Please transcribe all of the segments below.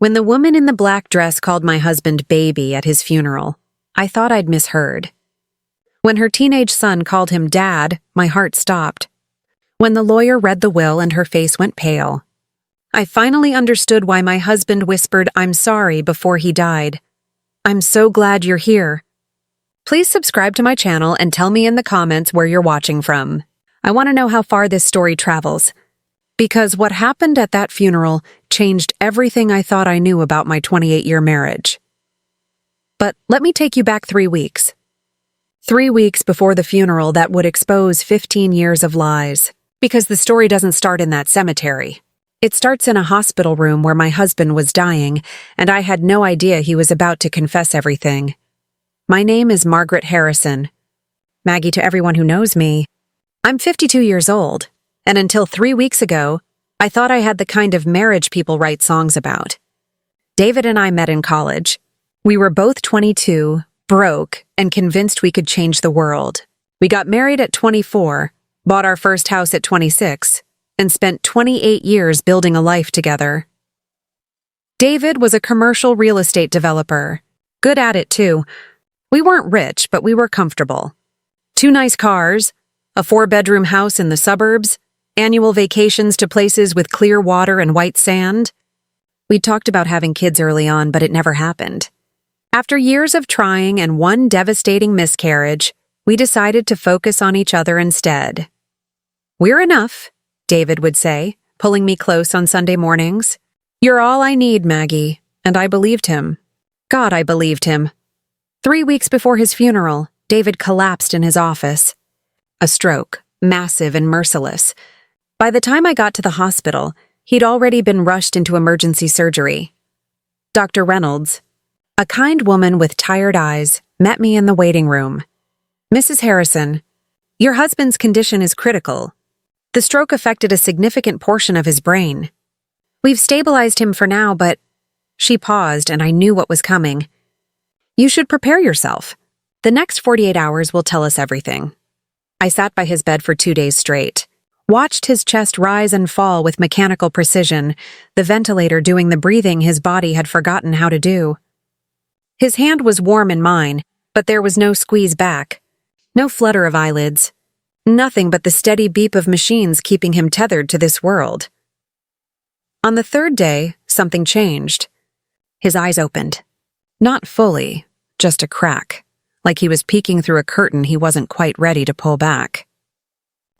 When the woman in the black dress called my husband baby at his funeral, I thought I'd misheard. When her teenage son called him dad, my heart stopped. When the lawyer read the will and her face went pale, I finally understood why my husband whispered, "I'm sorry," before he died. I'm so glad you're here. Please subscribe to my channel and tell me in the comments where you're watching from. I want to know how far this story travels. Because what happened at that funeral changed everything I thought I knew about my 28-year marriage. But let me take you back 3 weeks. 3 weeks before the funeral that would expose 15 years of lies. Because the story doesn't start in that cemetery. It starts in a hospital room where my husband was dying, and I had no idea he was about to confess everything. My name is Margaret Harrison. Maggie to everyone who knows me. I'm 52 years old, and until 3 weeks ago, I thought I had the kind of marriage people write songs about. David and I met in college. We were both 22, broke, and convinced we could change the world. We got married at 24, bought our first house at 26, and spent 28 years building a life together. David was a commercial real estate developer. Good at it, too. We weren't rich, but we were comfortable. 2 nice cars, a 4-bedroom house in the suburbs, annual vacations to places with clear water and white sand. We talked about having kids early on, but it never happened. After years of trying and 1 devastating miscarriage, we decided to focus on each other instead. "We're enough," David would say, pulling me close on Sunday mornings. "You're all I need, Maggie." And I believed him. God, I believed him. 3 weeks before his funeral, David collapsed in his office. A stroke, massive and merciless. By the time I got to the hospital, he'd already been rushed into emergency surgery. Dr. Reynolds, a kind woman with tired eyes, met me in the waiting room. "Mrs. Harrison, your husband's condition is critical. The stroke affected a significant portion of his brain. We've stabilized him for now, but..." She paused, and I knew what was coming. "You should prepare yourself. The next 48 hours will tell us everything." I sat by his bed for 2 days straight, watched his chest rise and fall with mechanical precision, the ventilator doing the breathing his body had forgotten how to do. His hand was warm in mine, but there was no squeeze back, no flutter of eyelids. Nothing but the steady beep of machines keeping him tethered to this world. On the 3rd day, something changed. His eyes opened. Not fully, just a crack, like he was peeking through a curtain he wasn't quite ready to pull back.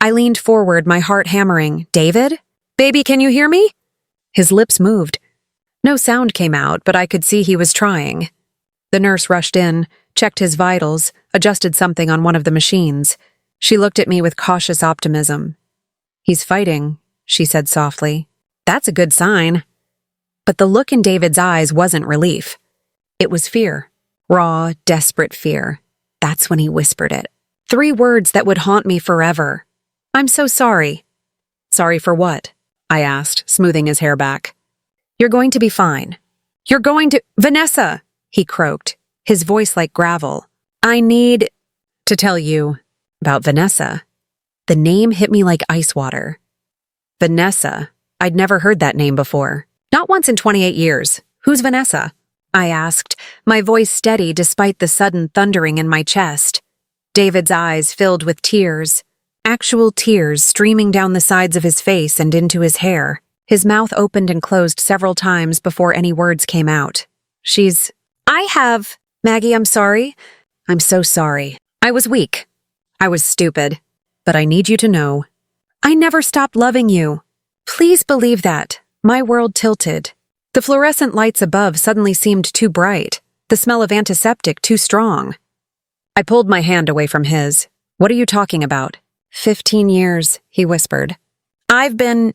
I leaned forward, my heart hammering. "David? Baby, can you hear me?" His lips moved. No sound came out, but I could see he was trying. The nurse rushed in, checked his vitals, adjusted something on one of the machines. She looked at me with cautious optimism. "He's fighting," she said softly. "That's a good sign." But the look in David's eyes wasn't relief. It was fear. Raw, desperate fear. That's when he whispered it. 3 words that would haunt me forever. "I'm so sorry." "Sorry for what?" I asked, smoothing his hair back. "You're going to be fine. You're going to—" "Vanessa!" he croaked, his voice like gravel. "I need to tell you about Vanessa." The name hit me like ice water. Vanessa. I'd never heard that name before. Not once in 28 years. "Who's Vanessa?" I asked, my voice steady despite the sudden thundering in my chest. David's eyes filled with tears. Actual tears streaming down the sides of his face and into his hair. His mouth opened and closed several times before any words came out. Maggie, I'm sorry. I'm so sorry. I was weak. I was stupid. But I need you to know, I never stopped loving you. Please believe that." My world tilted. The fluorescent lights above suddenly seemed too bright, the smell of antiseptic too strong. I pulled my hand away from his. "What are you talking about?" 15 years, he whispered. "I've been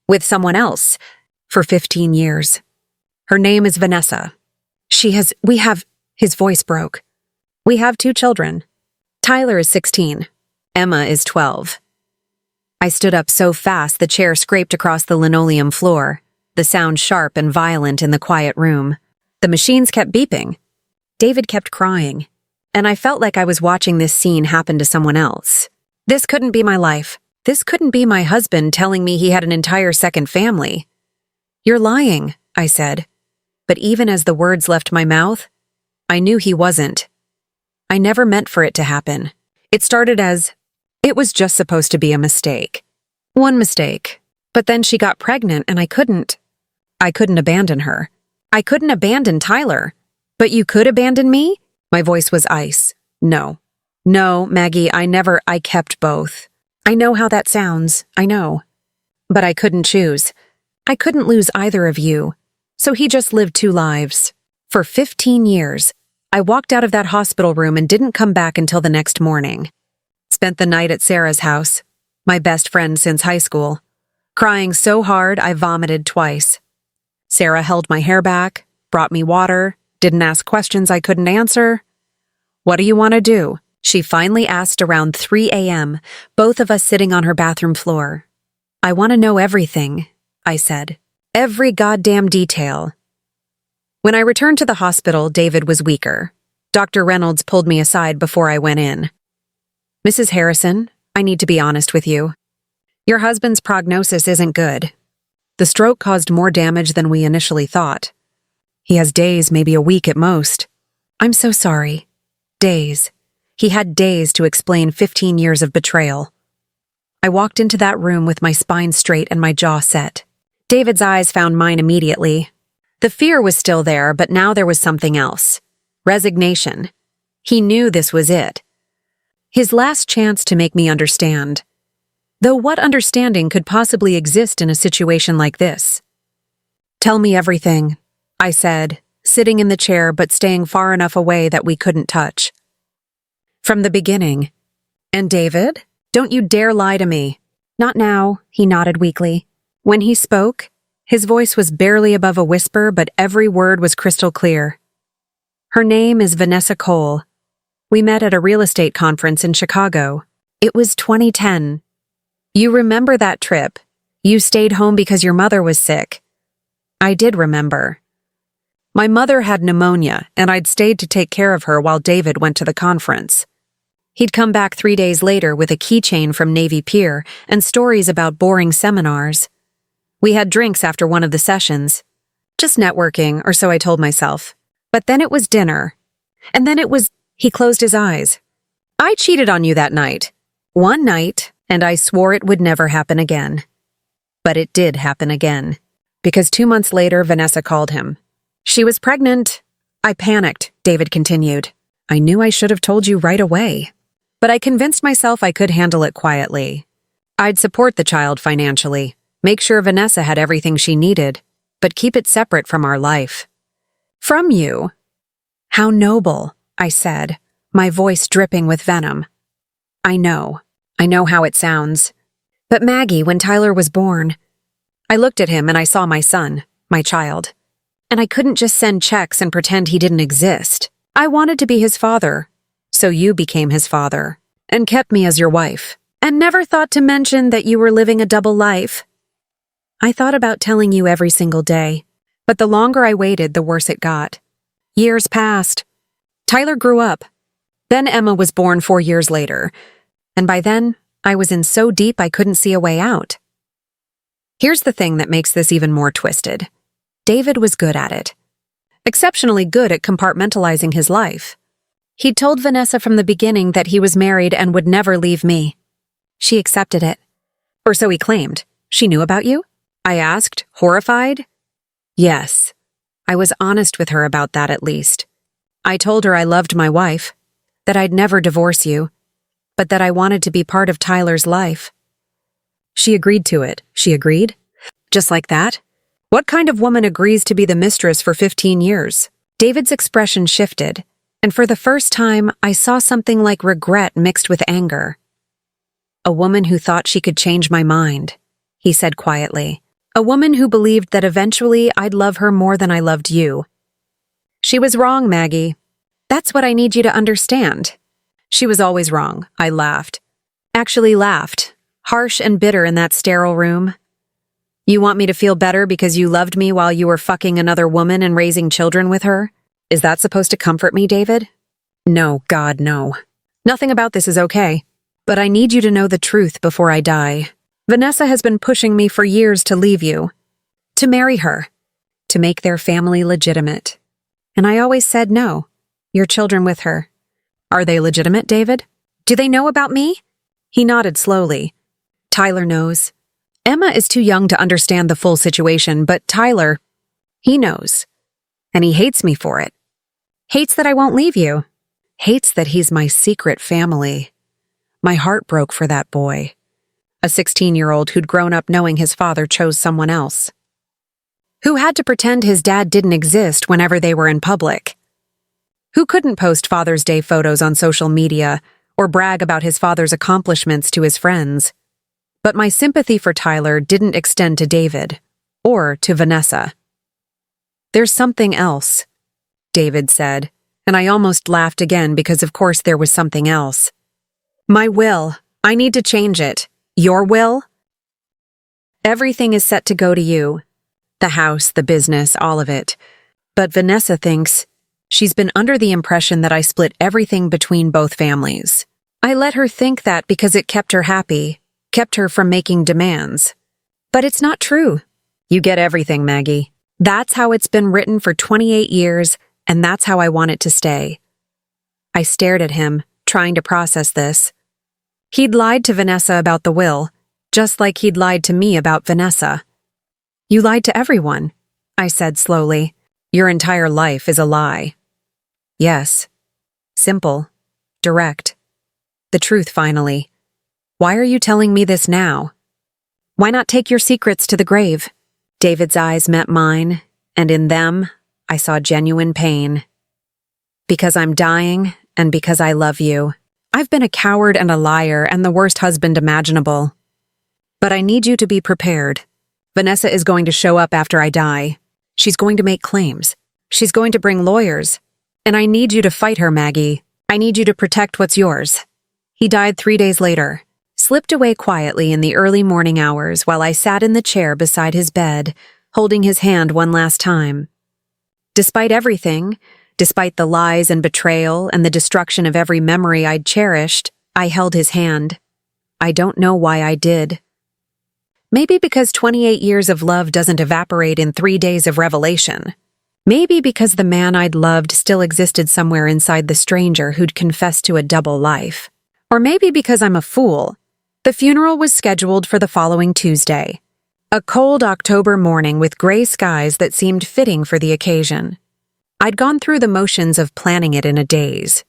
with someone else for 15 years. Her name is Vanessa. His voice broke. "We have 2 children. Tyler is 16. Emma is 12. I stood up so fast the chair scraped across the linoleum floor, the sound sharp and violent in the quiet room. The machines kept beeping. David kept crying, and I felt like I was watching this scene happen to someone else. This couldn't be my life. This couldn't be my husband telling me he had an entire second family. "You're lying," I said. but even as the words left my mouth, I knew he wasn't. I never meant for it to happen. It started as, it was just supposed to be a mistake. One mistake. But then she got pregnant and I couldn't abandon her. I couldn't abandon Tyler. But you could abandon me? My voice was ice. No. No, Maggie, I kept both. I know how that sounds, I know. But I couldn't choose. I couldn't lose either of you. So he just lived two lives. For 15 years, I walked out of that hospital room and didn't come back until the next morning. Spent the night at Sarah's house, my best friend since high school. Crying so hard I vomited twice. Sarah held my hair back, brought me water, didn't ask questions I couldn't answer. What do you want to do? She finally asked around 3 a.m., both of us sitting on her bathroom floor. I want to know everything, I said. Every goddamn detail. When I returned to the hospital, David was weaker. Dr. Reynolds pulled me aside before I went in. Mrs. Harrison, I need to be honest with you. Your husband's prognosis isn't good. The stroke caused more damage than we initially thought. He has days, maybe a week at most. I'm so sorry. Days. He had days to explain 15 years of betrayal. I walked into that room with my spine straight and my jaw set. David's eyes found mine immediately. The fear was still there, but now there was something else. Resignation. He knew this was it. His last chance to make me understand. Though what understanding could possibly exist in a situation like this? Tell me everything, I said, sitting in the chair but staying far enough away that we couldn't touch. From the beginning. And David? Don't you dare lie to me. Not now, he nodded weakly. When he spoke, his voice was barely above a whisper, but every word was crystal clear. Her name is Vanessa Cole. We met at a real estate conference in Chicago. It was 2010. You remember that trip? You stayed home because your mother was sick. I did remember. My mother had pneumonia, and I'd stayed to take care of her while David went to the conference. He'd come back 3 days later with a keychain from Navy Pier and stories about boring seminars. We had drinks after one of the sessions. Just networking, or so I told myself. But then it was dinner. And then it was... He closed his eyes. I cheated on you that night. One night, and I swore it would never happen again. But it did happen again. Because 2 months later, Vanessa called him. She was pregnant. I panicked, David continued. I knew I should have told you right away. But I convinced myself I could handle it quietly. I'd support the child financially, make sure Vanessa had everything she needed, but keep it separate from our life. From you? How noble, I said, my voice dripping with venom. I know how it sounds. But Maggie, when Tyler was born, I looked at him and I saw my son, my child. And I couldn't just send checks and pretend he didn't exist. I wanted to be his father. So you became his father, and kept me as your wife, and never thought to mention that you were living a double life. I thought about telling you every single day, but the longer I waited, the worse it got. Years passed. Tyler grew up. Then Emma was born 4 years later, and by then, I was in so deep I couldn't see a way out. Here's the thing that makes this even more twisted. David was good at it. Exceptionally good at compartmentalizing his life. He'd told Vanessa from the beginning that he was married and would never leave me. She accepted it. Or so he claimed. She knew about you? I asked, horrified. Yes. I was honest with her about that at least. I told her I loved my wife, that I'd never divorce you, but that I wanted to be part of Tyler's life. She agreed to it. She agreed? Just like that? What kind of woman agrees to be the mistress for 15 years? David's expression shifted. And for the first time, I saw something like regret mixed with anger. A woman who thought she could change my mind, he said quietly. A woman who believed that eventually I'd love her more than I loved you. She was wrong, Maggie. That's what I need you to understand. She was always wrong, I laughed. Actually laughed, harsh and bitter in that sterile room. You want me to feel better because you loved me while you were fucking another woman and raising children with her? Is that supposed to comfort me, David? No, God, no. Nothing about this is okay. But I need you to know the truth before I die. Vanessa has been pushing me for years to leave you. To marry her. to make their family legitimate. And I always said no. Your children with her. Are they legitimate, David? Do they know about me? He nodded slowly. Tyler knows. Emma is too young to understand the full situation, but Tyler, he knows. And he hates me for it. Hates that I won't leave you. Hates that he's my secret family. My heart broke for that boy. A 16-year-old who'd grown up knowing his father chose someone else. Who had to pretend his dad didn't exist whenever they were in public. Who couldn't post Father's Day photos on social media or brag about his father's accomplishments to his friends. But my sympathy for Tyler didn't extend to David or to Vanessa. There's something else, David said, and I almost laughed again because of course there was something else. My will. I need to change it. Your will? Everything is set to go to you. The house, the business, all of it. But Vanessa thinks she's been under the impression that I split everything between both families. I let her think that because it kept her happy, kept her from making demands. But it's not true. You get everything, Maggie. That's how it's been written for 28 years, and that's how I want it to stay. I stared at him, trying to process this. He'd lied to Vanessa about the will, just like he'd lied to me about Vanessa. You lied to everyone, I said slowly. Your entire life is a lie. Yes. Simple. Direct. The truth, finally. Why are you telling me this now? Why not take your secrets to the grave? David's eyes met mine, and in them, I saw genuine pain. Because I'm dying, and because I love you. I've been a coward and a liar and the worst husband imaginable. But I need you to be prepared. Vanessa is going to show up after I die. She's going to make claims. She's going to bring lawyers. And I need you to fight her, Maggie. I need you to protect what's yours. He died 3 days later, slipped away quietly in the early morning hours while I sat in the chair beside his bed, holding his hand one last time. Despite everything, despite the lies and betrayal and the destruction of every memory I'd cherished, I held his hand. I don't know why I did. Maybe because 28 years of love doesn't evaporate in 3 days of revelation. Maybe because the man I'd loved still existed somewhere inside the stranger who'd confessed to a double life. Or maybe because I'm a fool. The funeral was scheduled for the following Tuesday. A cold October morning with gray skies that seemed fitting for the occasion. I'd gone through the motions of planning it in a daze.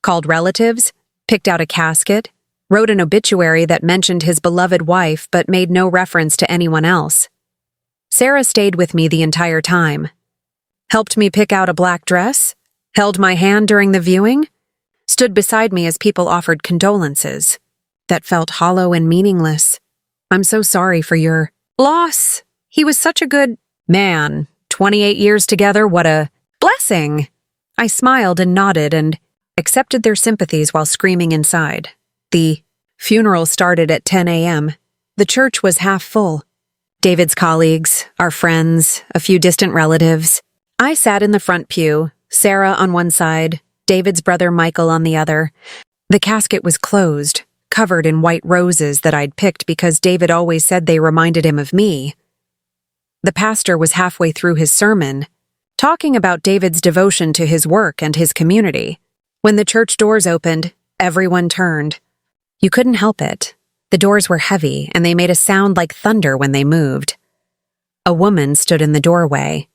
Called relatives, picked out a casket, wrote an obituary that mentioned his beloved wife but made no reference to anyone else. Sarah stayed with me the entire time. Helped me pick out a black dress, held my hand during the viewing, stood beside me as people offered condolences. That felt hollow and meaningless. I'm so sorry for your loss. He was such a good man. 28 years together, what a blessing. I smiled and nodded and accepted their sympathies while screaming inside. The funeral started at 10 a.m. The church was half full. David's colleagues, our friends, a few distant relatives. I sat in the front pew, Sarah on one side, David's brother Michael on the other. The casket was closed, covered in white roses that I'd picked because David always said they reminded him of me. The pastor was halfway through his sermon, talking about David's devotion to his work and his community. When the church doors opened, everyone turned. You couldn't help it. The doors were heavy, and they made a sound like thunder when they moved. A woman stood in the doorway.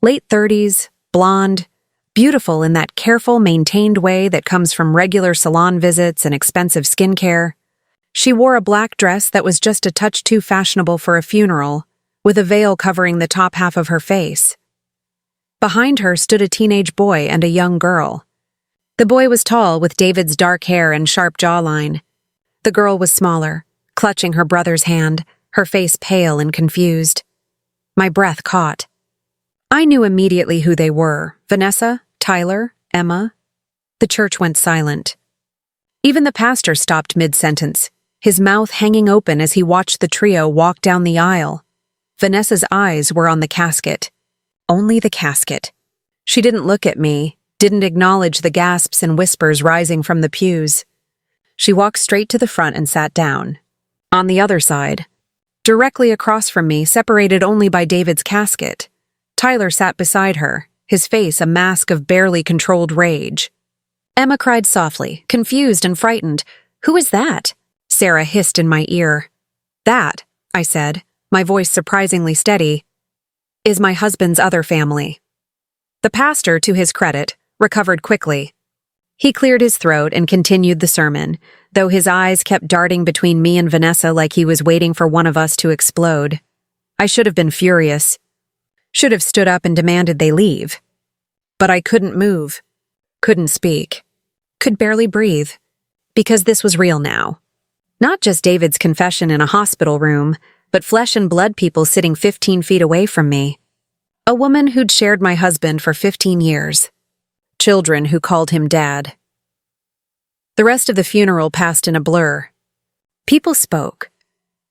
Late 30s, blonde, beautiful in that careful, maintained way that comes from regular salon visits and expensive skincare. She wore a black dress that was just a touch too fashionable for a funeral, with a veil covering the top half of her face. Behind her stood a teenage boy and a young girl. The boy was tall, with David's dark hair and sharp jawline. The girl was smaller, clutching her brother's hand, her face pale and confused. My breath caught. I knew immediately who they were: Vanessa, Tyler, Emma. The church went silent. Even the pastor stopped mid-sentence, his mouth hanging open as he watched the trio walk down the aisle. Vanessa's eyes were on the casket. Only the casket. She didn't look at me, didn't acknowledge the gasps and whispers rising from the pews. She walked straight to the front and sat down. On the other side, directly across from me, separated only by David's casket, Tyler sat beside her, his face a mask of barely controlled rage. Emma cried softly, confused and frightened. "Who is that?" Sarah hissed in my ear. "That," I said, my voice surprisingly steady, "is my husband's other family." The pastor, to his credit, recovered quickly. He cleared his throat and continued the sermon, though his eyes kept darting between me and Vanessa like he was waiting for one of us to explode. I should have been furious. Should have stood up and demanded they leave. But I couldn't move. Couldn't speak. Could barely breathe. Because this was real now. Not just David's confession in a hospital room, but flesh and blood people sitting 15 feet away from me. A woman who'd shared my husband for 15 years. Children who called him Dad. The rest of the funeral passed in a blur. People spoke.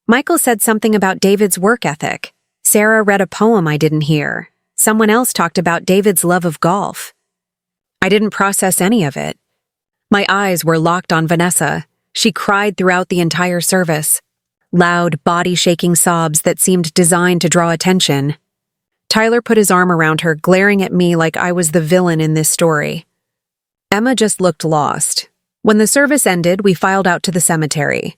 Michael said something about David's work ethic. Sarah read a poem I didn't hear. Someone else talked about David's love of golf. I didn't process any of it. My eyes were locked on Vanessa. She cried throughout the entire service. Loud, body-shaking sobs that seemed designed to draw attention. Tyler put his arm around her, glaring at me like I was the villain in this story. Emma just looked lost. When the service ended, we filed out to the cemetery.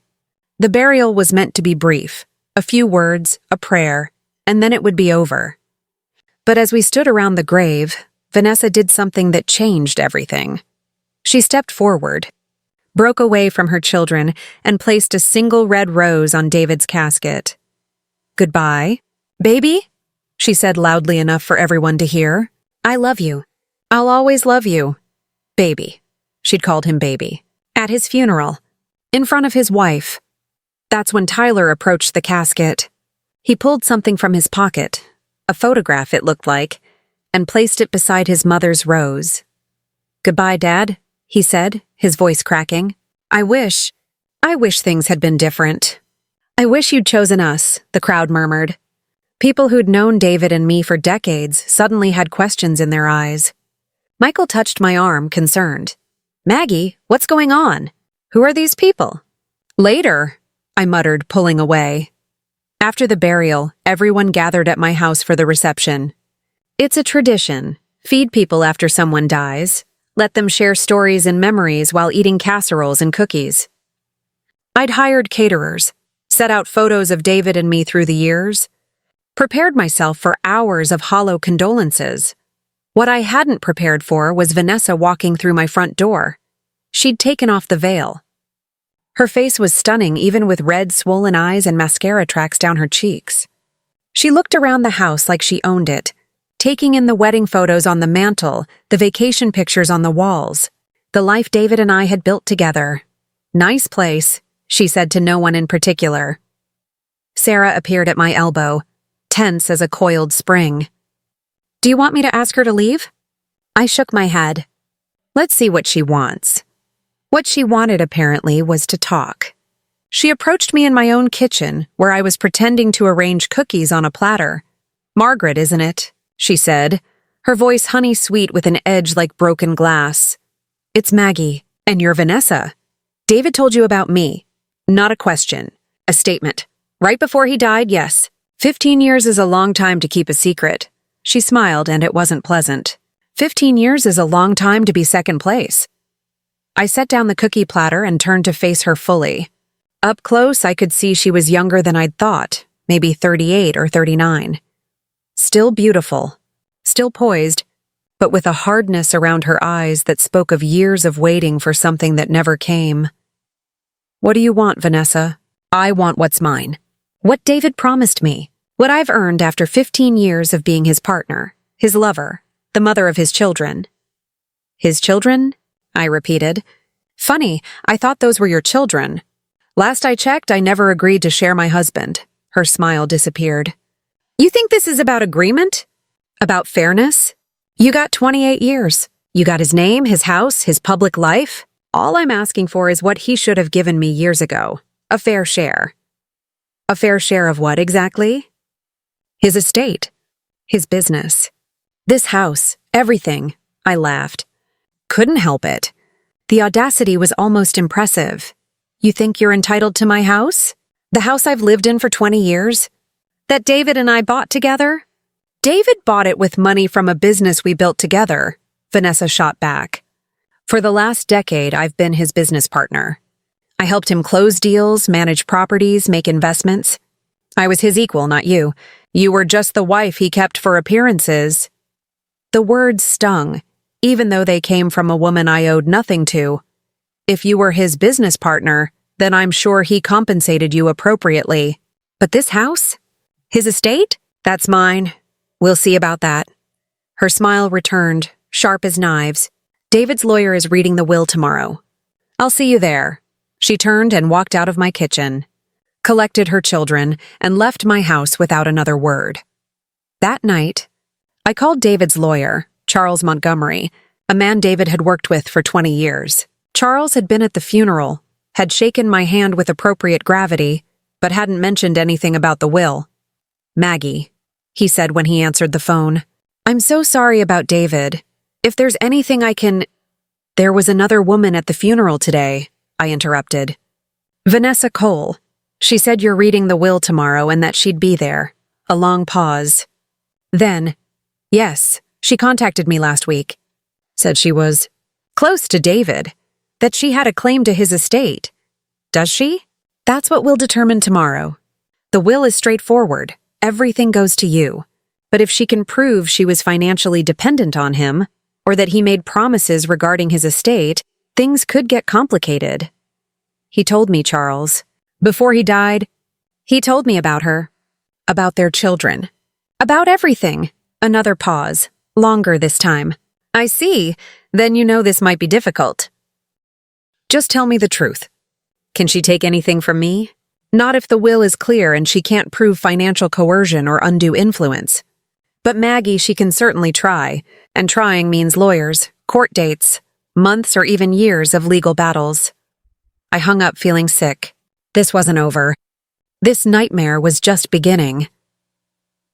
The burial was meant to be brief. A few words, a prayer, and then it would be over. But as we stood around the grave, Vanessa did something that changed everything. She stepped forward, broke away from her children, and placed a single red rose on David's casket. "Goodbye, baby," she said loudly enough for everyone to hear. "I love you. I'll always love you. Baby." She'd called him baby. At his funeral. In front of his wife. That's when Tyler approached the casket. He pulled something from his pocket, a photograph it looked like, and placed it beside his mother's rose. "Goodbye, Dad," he said, his voice cracking. I wish things had been different. "I wish you'd chosen us," the crowd murmured. People who'd known David and me for decades suddenly had questions in their eyes. Michael touched my arm, concerned. "Maggie, what's going on? Who are these people?" "Later," I muttered, pulling away. After the burial, everyone gathered at my house for the reception. It's a tradition. Feed people after someone dies. Let them share stories and memories while eating casseroles and cookies. I'd hired caterers, set out photos of David and me through the years, prepared myself for hours of hollow condolences. What I hadn't prepared for was Vanessa walking through my front door. She'd taken off the veil. Her face was stunning, even with red, swollen eyes and mascara tracks down her cheeks. She looked around the house like she owned it, taking in the wedding photos on the mantle, the vacation pictures on the walls, the life David and I had built together. "Nice place," she said to no one in particular. Sarah appeared at my elbow, tense as a coiled spring. "Do you want me to ask her to leave?" I shook my head. Let's see what she wants. What she wanted, apparently, was to talk. She approached me in my own kitchen, where I was pretending to arrange cookies on a platter. "Margaret, isn't it?" she said, her voice honey-sweet with an edge like broken glass. "It's Maggie, and you're Vanessa. David told you about me. Not a question. A statement. Right before he died, yes. 15 years is a long time to keep a secret." She smiled, and it wasn't pleasant. 15 years is a long time to be second place. I set down the cookie platter and turned to face her fully. Up close, I could see she was younger than I'd thought, maybe 38 or 39. Still beautiful, still poised, but with a hardness around her eyes that spoke of years of waiting for something that never came. "What do you want, Vanessa?" "I want what's mine. What David promised me. What I've earned after 15 years of being his partner, his lover, the mother of his children." "His children?" I repeated. "Funny, I thought those were your children. Last I checked, I never agreed to share my husband." Her smile disappeared. "You think this is about agreement? About fairness? You got 28 years. You got his name, his house, his public life. All I'm asking for is what he should have given me years ago. A fair share." "A fair share of what exactly?" "His estate. His business. This house. Everything." I laughed. Couldn't help it. The audacity was almost impressive. "You think you're entitled to my house? The house I've lived in for 20 years? That David and I bought together?" David bought it with money from a business we built together, Vanessa shot back. For the last decade, I've been his business partner. I helped him close deals, manage properties, make investments. I was his equal, not you. You were just the wife he kept for appearances. The words stung, even though they came from a woman I owed nothing to. If you were his business partner, then I'm sure he compensated you appropriately. But this house? His estate? That's mine. We'll see about that. Her smile returned, sharp as knives. David's lawyer is reading the will tomorrow. I'll see you there. She turned and walked out of my kitchen, collected her children, and left my house without another word. That night, I called David's lawyer, Charles Montgomery, a man David had worked with for 20 years. Charles had been at the funeral, had shaken my hand with appropriate gravity, but hadn't mentioned anything about the will. Maggie, he said when he answered the phone. I'm so sorry about David. If there's anything I can— There was another woman at the funeral today, I interrupted. Vanessa Cole. She said you're reading the will tomorrow and that she'd be there. A long pause. Then, yes, she contacted me last week. Said she was close to David, that she had a claim to his estate. Does she? That's what we'll determine tomorrow. The will is straightforward. Everything goes to you. But if she can prove she was financially dependent on him, or that he made promises regarding his estate, things could get complicated. He told me, Charles. Before he died, he told me about her, about their children, about everything. Another pause, longer this time. I see. Then you know this might be difficult. Just tell me the truth. Can she take anything from me? Not if the will is clear and she can't prove financial coercion or undue influence. But Maggie, she can certainly try, and trying means lawyers, court dates, months or even years of legal battles. I hung up feeling sick. This wasn't over. This nightmare was just beginning.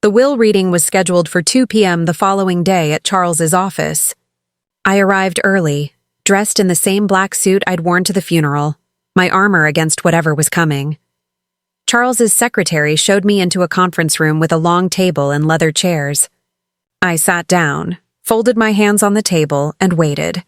The will reading was scheduled for 2 p.m. the following day at Charles's office. I arrived early, dressed in the same black suit I'd worn to the funeral, my armor against whatever was coming. Charles's secretary showed me into a conference room with a long table and leather chairs. I sat down, folded my hands on the table, and waited.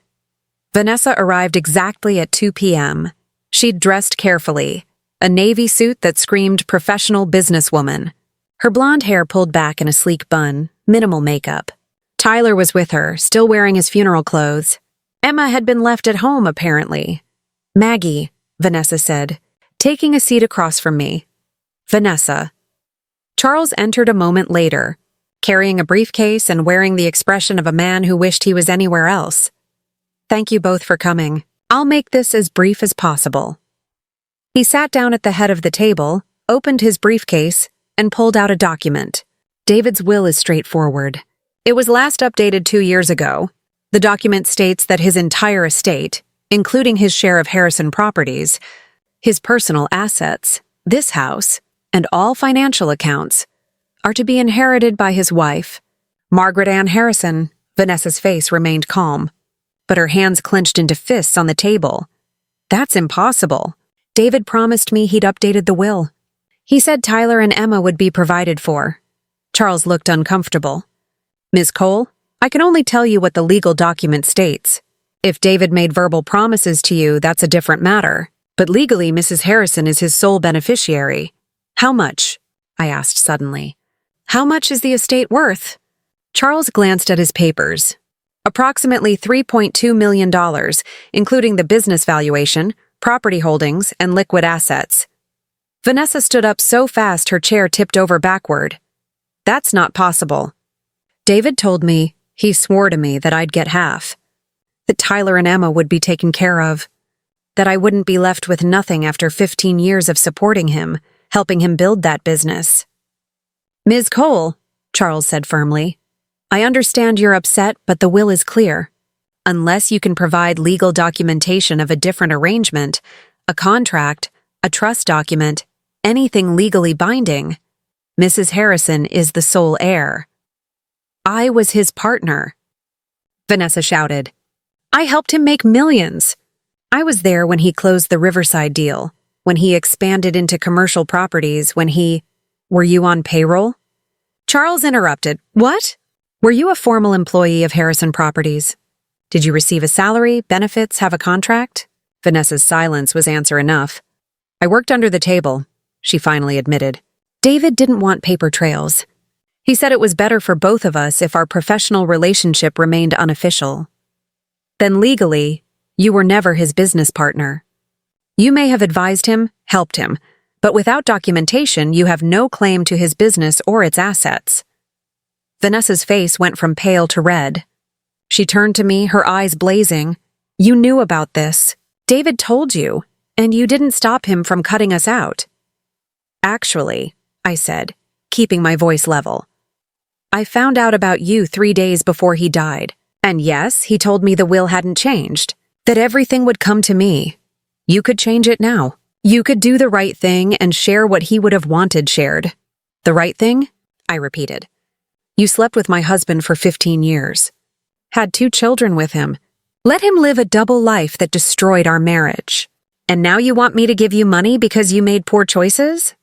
Vanessa arrived exactly at 2 p.m. She'd dressed carefully, a navy suit that screamed professional businesswoman. Her blonde hair pulled back in a sleek bun, minimal makeup. Tyler was with her, still wearing his funeral clothes. Emma had been left at home, apparently. Maggie, Vanessa said, taking a seat across from me. Vanessa. Charles entered a moment later, carrying a briefcase and wearing the expression of a man who wished he was anywhere else. Thank you both for coming. I'll make this as brief as possible. He sat down at the head of the table, opened his briefcase, and pulled out a document. David's will is straightforward. It was last updated 2 years ago. The document states that his entire estate, including his share of Harrison properties, his personal assets, this house, and all financial accounts, are to be inherited by his wife, Margaret Ann Harrison. Vanessa's face remained calm, but her hands clenched into fists on the table. That's impossible. David promised me he'd updated the will. He said Tyler and Emma would be provided for. Charles looked uncomfortable. Ms. Cole, I can only tell you what the legal document states. If David made verbal promises to you, that's a different matter. But legally, Mrs. Harrison is his sole beneficiary. How much? I asked suddenly. How much is the estate worth? Charles glanced at his papers. Approximately $3.2 million, including the business valuation, property holdings, and liquid assets. Vanessa stood up so fast her chair tipped over backward. That's not possible. David told me, he swore to me that I'd get half. That Tyler and Emma would be taken care of. That I wouldn't be left with nothing after 15 years of supporting him, helping him build that business. Ms. Cole, Charles said firmly, I understand you're upset, but the will is clear. Unless you can provide legal documentation of a different arrangement, a contract, a trust document, anything legally binding, Mrs. Harrison is the sole heir. I was his partner. Vanessa shouted. I helped him make millions. I was there when he closed the Riverside deal, when he expanded into commercial properties, when he— Were you on payroll? Charles interrupted. What? Were you a formal employee of Harrison Properties? Did you receive a salary, benefits, have a contract? Vanessa's silence was answer enough. I worked under the table, she finally admitted. David didn't want paper trails. He said it was better for both of us if our professional relationship remained unofficial. Then legally, you were never his business partner. You may have advised him, helped him, but without documentation, you have no claim to his business or its assets. Vanessa's face went from pale to red. She turned to me, her eyes blazing. You knew about this. David told you, and you didn't stop him from cutting us out. Actually, I said, keeping my voice level. I found out about you 3 days before he died. And yes, he told me the will hadn't changed, that everything would come to me. You could change it now. You could do the right thing and share what he would have wanted shared. The right thing? I repeated. You slept with my husband for 15 years. Had 2 children with him. Let him live a double life that destroyed our marriage. And now you want me to give you money because you made poor choices?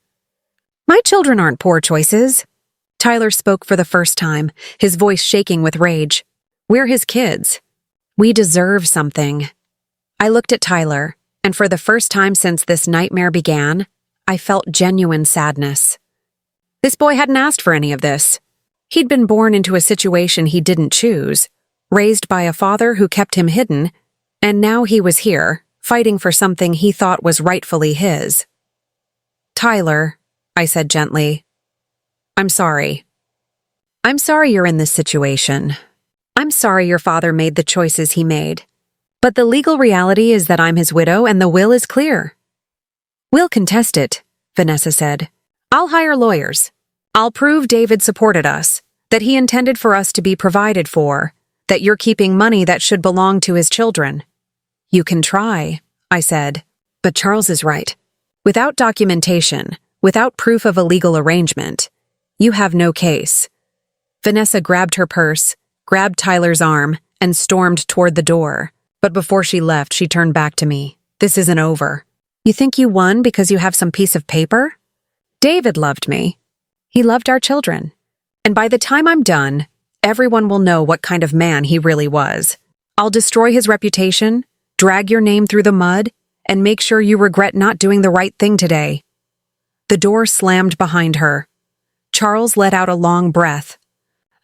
My children aren't poor choices. Tyler spoke for the first time, his voice shaking with rage. We're his kids. We deserve something. I looked at Tyler, and for the first time since this nightmare began, I felt genuine sadness. This boy hadn't asked for any of this. He'd been born into a situation he didn't choose, raised by a father who kept him hidden, and now he was here, fighting for something he thought was rightfully his. Tyler, I said gently, I'm sorry. I'm sorry you're in this situation. I'm sorry your father made the choices he made. But the legal reality is that I'm his widow and the will is clear. We'll contest it, Vanessa said. I'll hire lawyers. I'll prove David supported us, that he intended for us to be provided for, that you're keeping money that should belong to his children. You can try, I said. But Charles is right. Without documentation, without proof of a legal arrangement, you have no case. Vanessa grabbed her purse, grabbed Tyler's arm, and stormed toward the door. But before she left, she turned back to me. This isn't over. You think you won because you have some piece of paper? David loved me. He loved our children. And by the time I'm done, everyone will know what kind of man he really was. I'll destroy his reputation, drag your name through the mud, and make sure you regret not doing the right thing today. The door slammed behind her. Charles let out a long breath.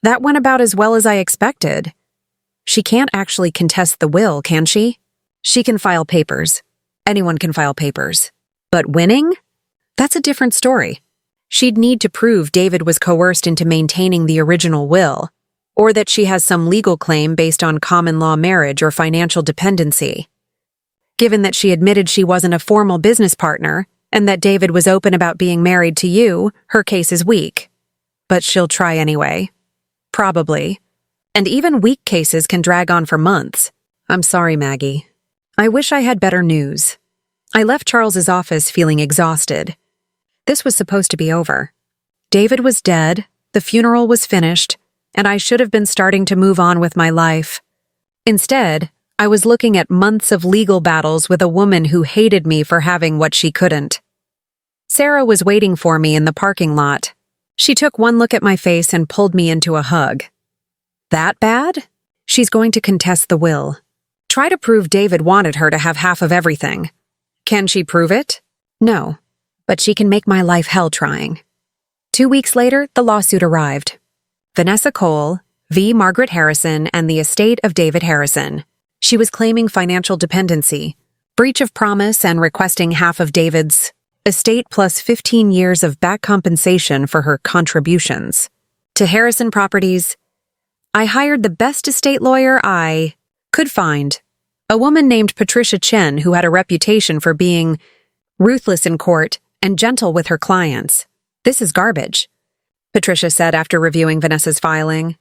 That went about as well as I expected. She can't actually contest the will, can she? She can file papers. Anyone can file papers. But winning? That's a different story. She'd need to prove David was coerced into maintaining the original will, or that she has some legal claim based on common law marriage or financial dependency. Given that she admitted she wasn't a formal business partner, and that David was open about being married to you, her case is weak. But she'll try anyway. Probably. And even weak cases can drag on for months. I'm sorry, Maggie. I wish I had better news. I left Charles's office feeling exhausted. This was supposed to be over. David was dead, the funeral was finished, and I should have been starting to move on with my life. Instead, I was looking at months of legal battles with a woman who hated me for having what she couldn't. Sarah was waiting for me in the parking lot. She took one look at my face and pulled me into a hug. That bad? She's going to contest the will. Try to prove David wanted her to have half of everything. Can she prove it? No. But she can make my life hell trying. 2 weeks later, the lawsuit arrived. Vanessa Cole, v. Margaret Harrison, and the estate of David Harrison. She was claiming financial dependency, breach of promise, and requesting half of David's estate plus 15 years of back compensation for her contributions. To Harrison Properties, I hired the best estate lawyer I could find, a woman named Patricia Chen who had a reputation for being ruthless in court and gentle with her clients. This is garbage, Patricia said after reviewing Vanessa's filing.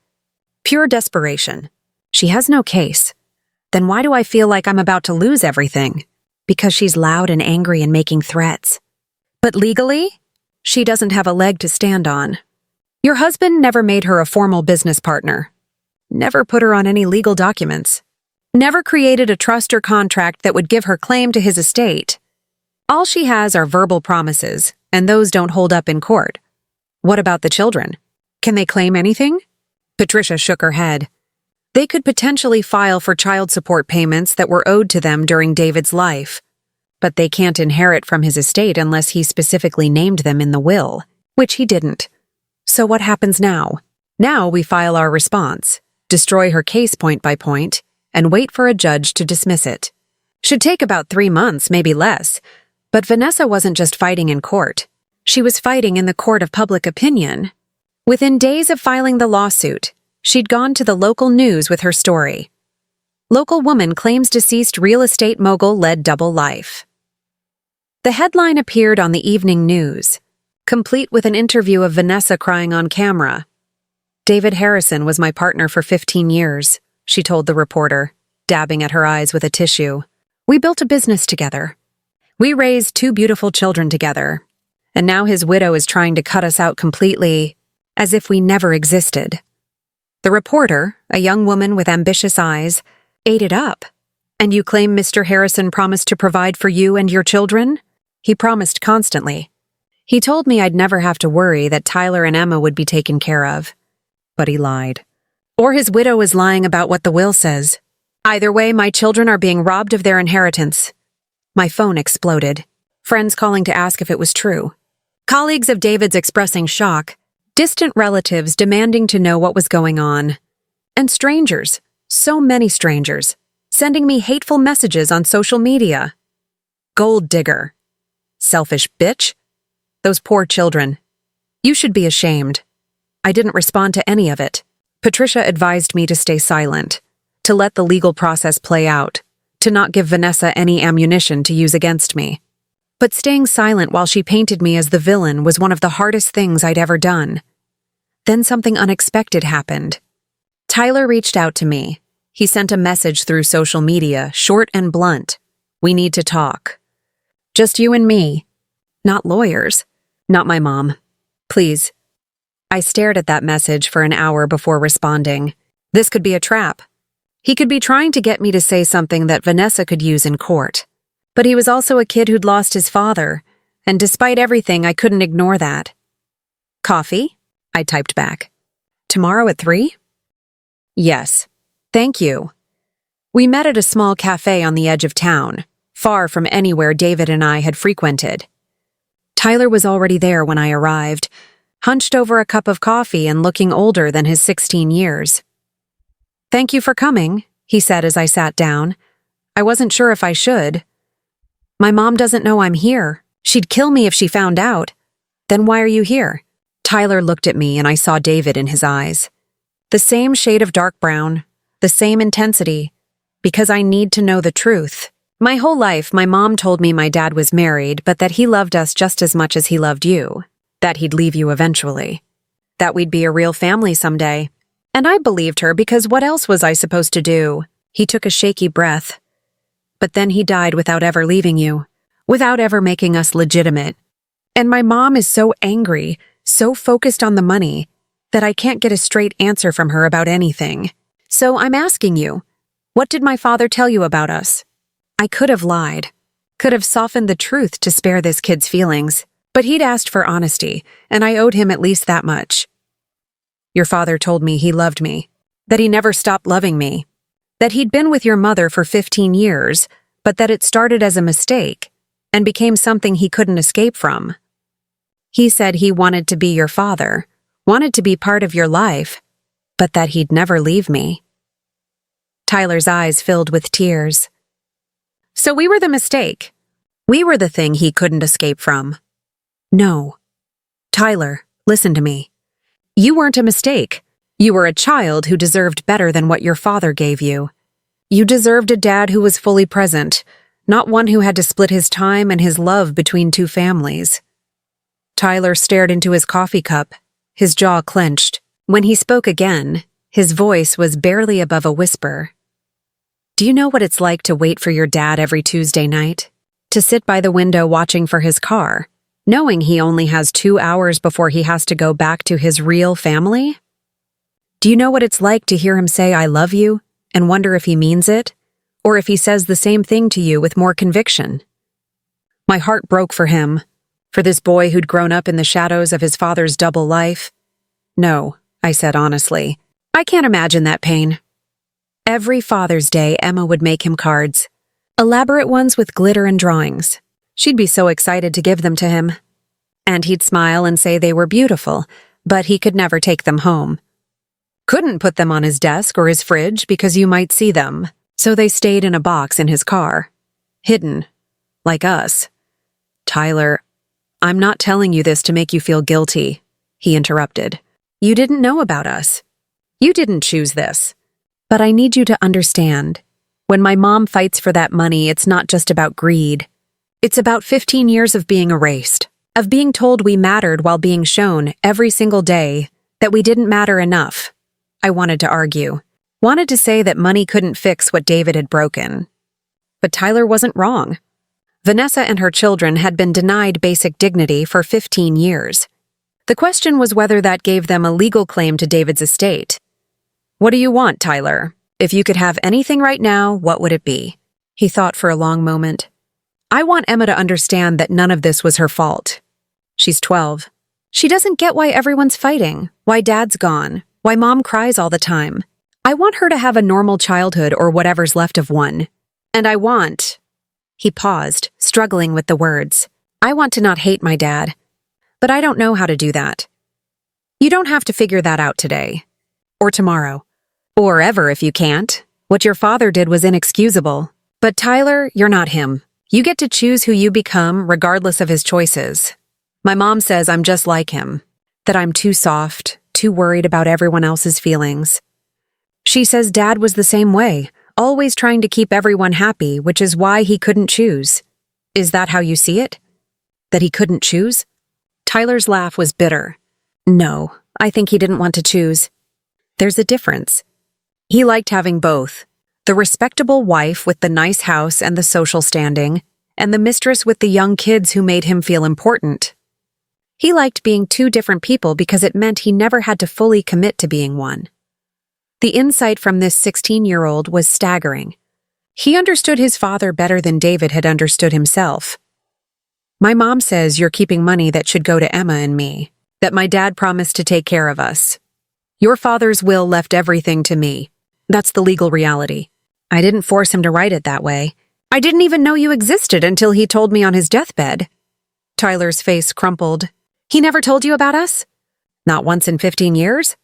Pure desperation. She has no case. Then why do I feel like I'm about to lose everything? Because she's loud and angry and making threats. But legally, she doesn't have a leg to stand on. Your husband never made her a formal business partner. Never put her on any legal documents. Never created a trust or contract that would give her claim to his estate. All she has are verbal promises, and those don't hold up in court. What about the children? Can they claim anything? Patricia shook her head. They could potentially file for child support payments that were owed to them during David's life. But they can't inherit from his estate unless he specifically named them in the will, which he didn't. So what happens now? Now we file our response, destroy her case point by point, and wait for a judge to dismiss it. Should take about 3 months, maybe less. But Vanessa wasn't just fighting in court. She was fighting in the court of public opinion. Within days of filing the lawsuit, she'd gone to the local news with her story. Local woman claims deceased real estate mogul led double life. The headline appeared on the evening news, complete with an interview of Vanessa crying on camera. David Harrison was my partner for 15 years, she told the reporter, dabbing at her eyes with a tissue. We built a business together. We raised 2 beautiful children together. And now his widow is trying to cut us out completely, as if we never existed. The reporter, a young woman with ambitious eyes, ate it up. And you claim Mr. Harrison promised to provide for you and your children? He promised constantly. He told me I'd never have to worry that Tyler and Emma would be taken care of. But he lied. Or his widow is lying about what the will says. Either way, my children are being robbed of their inheritance. My phone exploded. Friends calling to ask if it was true. Colleagues of David's expressing shock. Distant relatives demanding to know what was going on. And strangers, so many strangers, sending me hateful messages on social media. Gold digger. Selfish bitch. Those poor children. You should be ashamed. I didn't respond to any of it. Patricia advised me to stay silent, to let the legal process play out, to not give Vanessa any ammunition to use against me. But staying silent while she painted me as the villain was one of the hardest things I'd ever done. Then something unexpected happened. Tyler reached out to me. He sent a message through social media, short and blunt. We need to talk. Just you and me. Not lawyers. Not my mom. Please. I stared at that message for an hour before responding. This could be a trap. He could be trying to get me to say something that Vanessa could use in court. But he was also a kid who'd lost his father, and despite everything, I couldn't ignore that. Coffee? I typed back. Tomorrow at 3? Yes. Thank you. We met at a small cafe on the edge of town, far from anywhere David and I had frequented. Tyler was already there when I arrived, hunched over a cup of coffee and looking older than his 16 years. Thank you for coming, he said as I sat down. I wasn't sure if I should. My mom doesn't know I'm here. She'd kill me if she found out. Then why are you here? Tyler looked at me and I saw David in his eyes. The same shade of dark brown, the same intensity, because I need to know the truth. My whole life, my mom told me my dad was married, but that he loved us just as much as he loved you. That he'd leave you eventually. That we'd be a real family someday. And I believed her because what else was I supposed to do? He took a shaky breath. But then he died without ever leaving you, without ever making us legitimate. And my mom is so angry, so focused on the money, that I can't get a straight answer from her about anything. So I'm asking you, what did my father tell you about us? I could have lied, could have softened the truth to spare this kid's feelings, but he'd asked for honesty, and I owed him at least that much. Your father told me he loved me, that he never stopped loving me, that he'd been with your mother for 15 years, but that it started as a mistake and became something he couldn't escape from. He said he wanted to be your father, wanted to be part of your life, but that he'd never leave me. Tyler's eyes filled with tears. So we were the mistake. We were the thing he couldn't escape from. No. Tyler, listen to me. You weren't a mistake. You were a child who deserved better than what your father gave you. You deserved a dad who was fully present, not one who had to split his time and his love between 2 families. Tyler stared into his coffee cup, his jaw clenched. When he spoke again, his voice was barely above a whisper. Do you know what it's like to wait for your dad every Tuesday night? To sit by the window watching for his car, knowing he only has 2 hours before he has to go back to his real family? Do you know what it's like to hear him say, I love you, and wonder if he means it, or if he says the same thing to you with more conviction? My heart broke for him, for this boy who'd grown up in the shadows of his father's double life. No, I said honestly. I can't imagine that pain. Every Father's Day, Emma would make him cards. Elaborate ones with glitter and drawings. She'd be so excited to give them to him. And he'd smile and say they were beautiful, but he could never take them home. Couldn't put them on his desk or his fridge because you might see them, so they stayed in a box in his car. Hidden. Like us. Tyler, I'm not telling you this to make you feel guilty, he interrupted. You didn't know about us. You didn't choose this. But I need you to understand. When my mom fights for that money, it's not just about greed. It's about 15 years of being erased, of being told we mattered while being shown every single day that we didn't matter enough. I wanted to argue. Wanted to say that money couldn't fix what David had broken. But Tyler wasn't wrong. Vanessa and her children had been denied basic dignity for 15 years. The question was whether that gave them a legal claim to David's estate. What do you want, Tyler? If you could have anything right now, what would it be? He thought for a long moment. I want Emma to understand that none of this was her fault. She's 12. She doesn't get why everyone's fighting, why Dad's gone, why Mom cries all the time. I want her to have a normal childhood or whatever's left of one. And I want... He paused, struggling with the words. I want to not hate my dad. But I don't know how to do that. You don't have to figure that out today. Or tomorrow. Or ever if you can't. What your father did was inexcusable. But Tyler, you're not him. You get to choose who you become regardless of his choices. My mom says I'm just like him. That I'm too soft, too worried about everyone else's feelings. She says Dad was the same way, always trying to keep everyone happy, which is why he couldn't choose. Is that how you see it? That he couldn't choose? Tyler's laugh was bitter. No, I think he didn't want to choose. There's a difference. He liked having both. The respectable wife with the nice house and the social standing, and the mistress with the young kids who made him feel important. He liked being two different people because it meant he never had to fully commit to being one. The insight from this 16-year-old was staggering. He understood his father better than David had understood himself. My mom says you're keeping money that should go to Emma and me, that my dad promised to take care of us. Your father's will left everything to me. That's the legal reality. I didn't force him to write it that way. I didn't even know you existed until he told me on his deathbed. Tyler's face crumpled. He never told you about us? Not once in 15 years?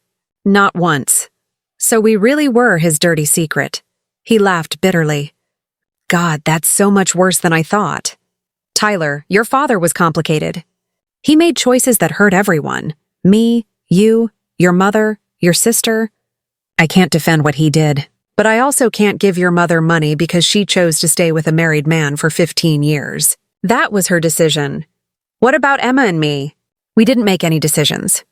Not once. So we really were his dirty secret. He laughed bitterly. God, that's so much worse than I thought. Tyler, your father was complicated. He made choices that hurt everyone. Me, you, your mother, your sister. I can't defend what he did, but I also can't give your mother money because she chose to stay with a married man for 15 years. That was her decision. What about Emma and me? We didn't make any decisions.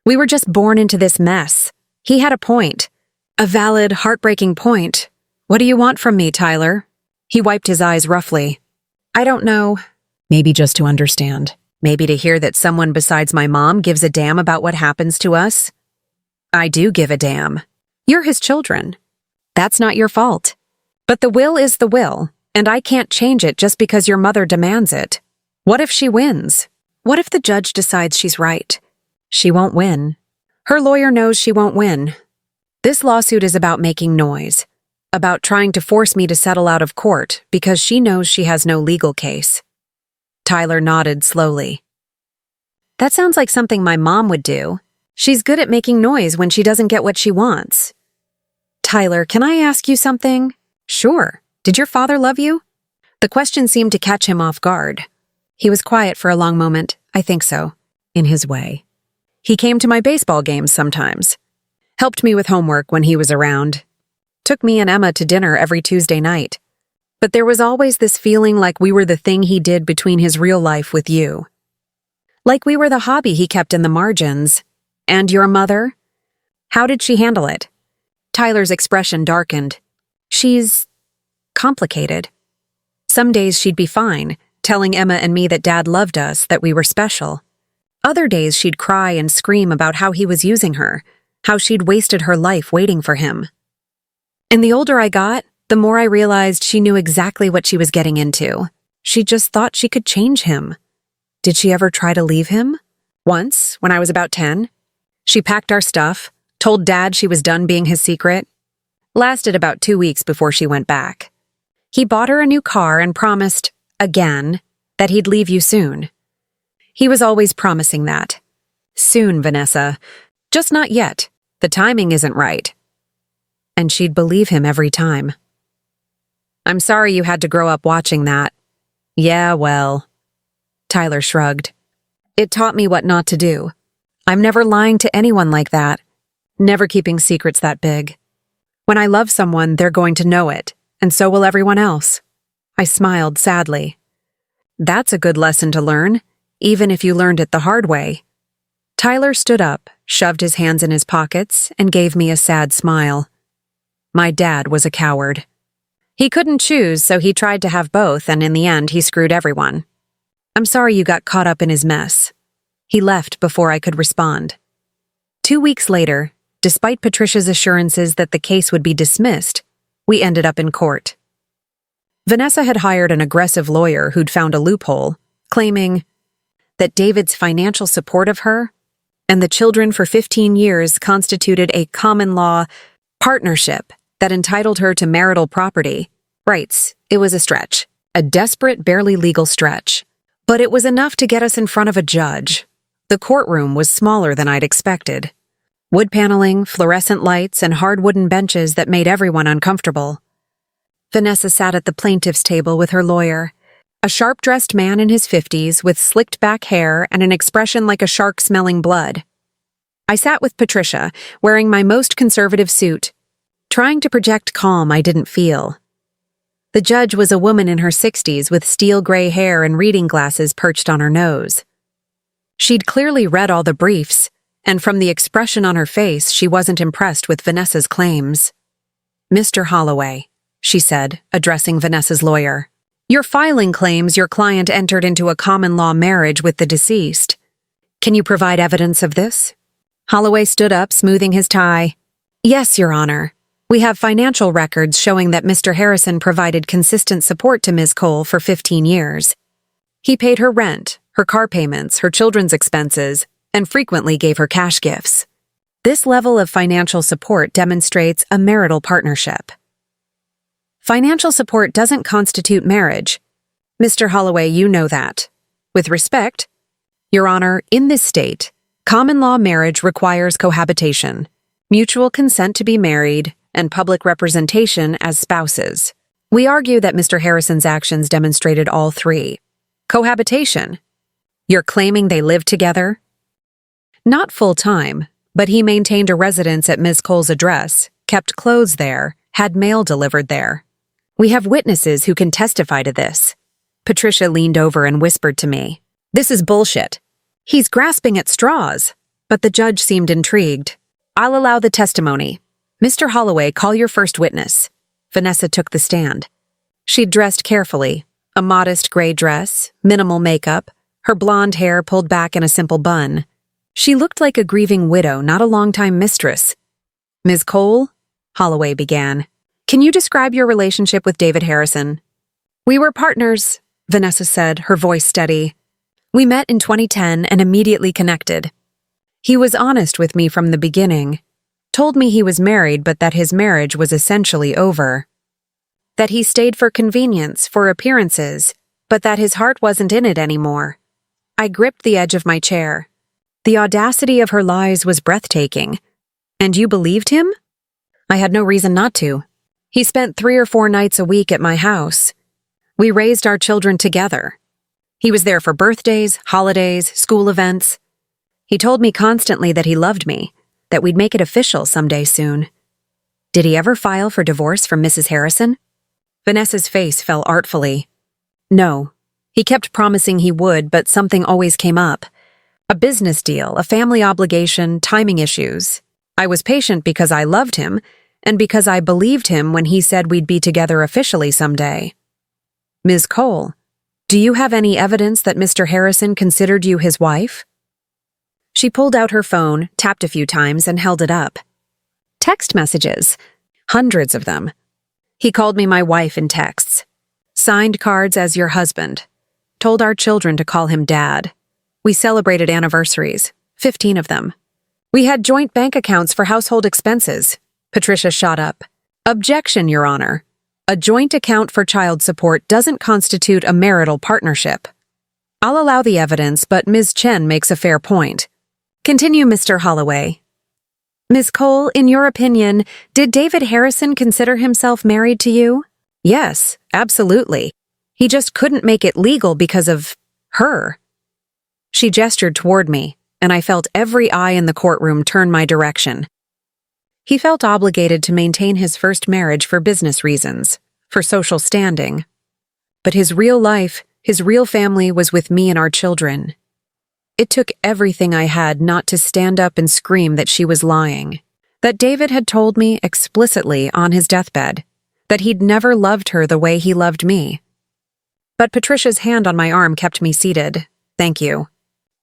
We were just born into this mess. He had a point. A valid, heartbreaking point. What do you want from me, Tyler? He wiped his eyes roughly. I don't know. Maybe just to understand. Maybe to hear that someone besides my mom gives a damn about what happens to us. I do give a damn. You're his children. That's not your fault. But the will is the will, and I can't change it just because your mother demands it. What if she wins? What if the judge decides she's right? She won't win. Her lawyer knows she won't win. This lawsuit is about making noise, about trying to force me to settle out of court because she knows she has no legal case. Tyler nodded slowly. That sounds like something my mom would do. She's good at making noise when she doesn't get what she wants. Tyler, can I ask you something? Sure. Did your father love you? The question seemed to catch him off guard. He was quiet for a long moment. I think so. In his way. He came to my baseball games sometimes. Helped me with homework when he was around. Took me and Emma to dinner every Tuesday night. But there was always this feeling like we were the thing he did between his real life with you. Like we were the hobby he kept in the margins. And your mother? How did she handle it? Tyler's expression darkened. She's complicated. Some days she'd be fine, telling Emma and me that Dad loved us, that we were special. Other days she'd cry and scream about how he was using her, how she'd wasted her life waiting for him. And the older I got, the more I realized she knew exactly what she was getting into. She just thought she could change him. Did she ever try to leave him? Once, when I was about 10. She packed our stuff, told Dad she was done being his secret. Lasted about 2 weeks before she went back. He bought her a new car and promised, again, that he'd leave you soon. He was always promising that. Soon, Vanessa. Just not yet. The timing isn't right. And she'd believe him every time. I'm sorry you had to grow up watching that. Yeah, well. Tyler shrugged. It taught me what not to do. I'm never lying to anyone like that. Never keeping secrets that big. When I love someone, they're going to know it, and so will everyone else. I smiled sadly. That's a good lesson to learn, even if you learned it the hard way. Tyler stood up, shoved his hands in his pockets, and gave me a sad smile. My dad was a coward. He couldn't choose, so he tried to have both, and in the end, he screwed everyone. I'm sorry you got caught up in his mess. He left before I could respond. 2 weeks later, despite Patricia's assurances that the case would be dismissed, we ended up in court. Vanessa had hired an aggressive lawyer who'd found a loophole, claiming that David's financial support of her and the children for 15 years constituted a common-law partnership that entitled her to marital property rights. It was a stretch, a desperate, barely legal stretch. But it was enough to get us in front of a judge. The courtroom was smaller than I'd expected. Wood paneling, fluorescent lights, and hard wooden benches that made everyone uncomfortable. Vanessa sat at the plaintiff's table with her lawyer, a sharp-dressed man in his 50s with slicked-back hair and an expression like a shark smelling blood. I sat with Patricia, wearing my most conservative suit, trying to project calm I didn't feel. The judge was a woman in her 60s with steel gray hair and reading glasses perched on her nose. She'd clearly read all the briefs, and from the expression on her face, she wasn't impressed with Vanessa's claims. Mr. Holloway, she said, addressing Vanessa's lawyer, your filing claims your client entered into a common-law marriage with the deceased. Can you provide evidence of this? Holloway stood up, smoothing his tie. Yes, Your Honor. We have financial records showing that Mr. Harrison provided consistent support to Ms. Cole for 15 years. He paid her rent, her car payments, her children's expenses, and frequently gave her cash gifts. This level of financial support demonstrates a marital partnership. Financial support doesn't constitute marriage. Mr. Holloway, you know that. With respect, Your Honor, in this state, common-law marriage requires cohabitation, mutual consent to be married, and public representation as spouses. We argue that Mr. Harrison's actions demonstrated all three. Cohabitation. You're claiming they lived together? Not full-time, but he maintained a residence at Ms. Cole's address, kept clothes there, had mail delivered there. We have witnesses who can testify to this. Patricia leaned over and whispered to me, This is bullshit. He's grasping at straws. But the judge seemed intrigued. I'll allow the testimony. Mr. Holloway, call your first witness. Vanessa took the stand. She'd dressed carefully, a modest gray dress, minimal makeup, her blonde hair pulled back in a simple bun. She looked like a grieving widow, not a longtime mistress. Ms. Cole, Holloway began, can you describe your relationship with David Harrison? We were partners, Vanessa said, her voice steady. We met in 2010 and immediately connected. He was honest with me from the beginning. Told me he was married but that his marriage was essentially over. That he stayed for convenience, for appearances, but that his heart wasn't in it anymore. I gripped the edge of my chair. The audacity of her lies was breathtaking. And you believed him? I had no reason not to. He spent 3 or 4 nights a week at my house. We raised our children together. He was there for birthdays, holidays, school events. He told me constantly that he loved me, that we'd make it official someday soon. Did he ever file for divorce from Mrs. Harrison? Vanessa's face fell artfully. No. He kept promising he would, but something always came up. A business deal, a family obligation, timing issues. I was patient because I loved him, and because I believed him when he said we'd be together officially someday. Ms. Cole, do you have any evidence that Mr. Harrison considered you his wife? She pulled out her phone, tapped a few times, and held it up. Text messages. Hundreds of them. He called me my wife in texts. Signed cards as your husband. Told our children to call him Dad. We celebrated anniversaries, 15 of them. We had joint bank accounts for household expenses. Patricia shot up. Objection, Your Honor. A joint account for child support doesn't constitute a marital partnership. I'll allow the evidence, but Ms. Chen makes a fair point. Continue, Mr. Holloway. Ms. Cole, in your opinion, did David Harrison consider himself married to you? Yes, absolutely. He just couldn't make it legal because of her. She gestured toward me, and I felt every eye in the courtroom turn my direction. He felt obligated to maintain his first marriage for business reasons, for social standing. But his real life, his real family was with me and our children. It took everything I had not to stand up and scream that she was lying, that David had told me explicitly on his deathbed that he'd never loved her the way he loved me. But Patricia's hand on my arm kept me seated. Thank you.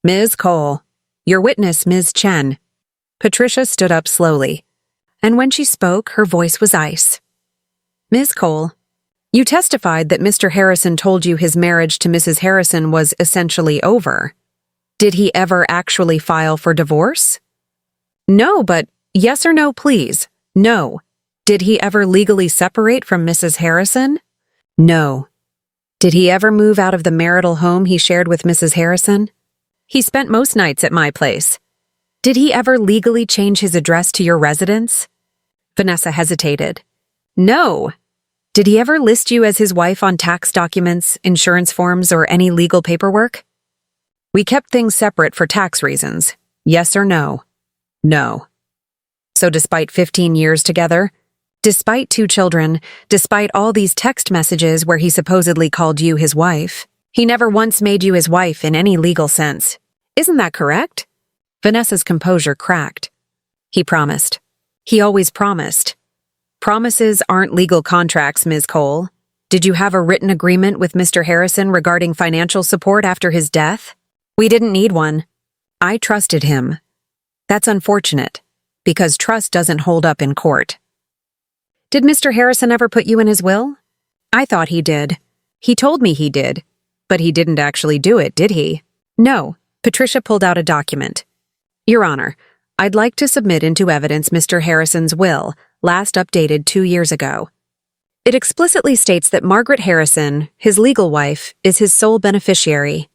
Ms. Cole, your witness, Ms. Chen. Patricia stood up slowly, and when she spoke, her voice was ice. Ms. Cole, you testified that Mr. Harrison told you his marriage to Mrs. Harrison was essentially over. Did he ever actually file for divorce? No, but yes or no, please. No. Did he ever legally separate from Mrs. Harrison? No. Did he ever move out of the marital home he shared with Mrs. Harrison? He spent most nights at my place. Did he ever legally change his address to your residence? Vanessa hesitated. No. Did he ever list you as his wife on tax documents, insurance forms, or any legal paperwork? We kept things separate for tax reasons. Yes or no? No. So despite 15 years together, despite 2 children, despite all these text messages where he supposedly called you his wife, he never once made you his wife in any legal sense. Isn't that correct? Vanessa's composure cracked. He promised. He always promised. Promises aren't legal contracts, Ms. Cole. Did you have a written agreement with Mr. Harrison regarding financial support after his death? We didn't need one. I trusted him. That's unfortunate, because trust doesn't hold up in court. Did Mr. Harrison ever put you in his will? I thought he did. He told me he did. But he didn't actually do it, did he? No. Patricia pulled out a document. Your Honor, I'd like to submit into evidence Mr. Harrison's will, last updated 2 years ago. It explicitly states that Margaret Harrison, his legal wife, is his sole beneficiary.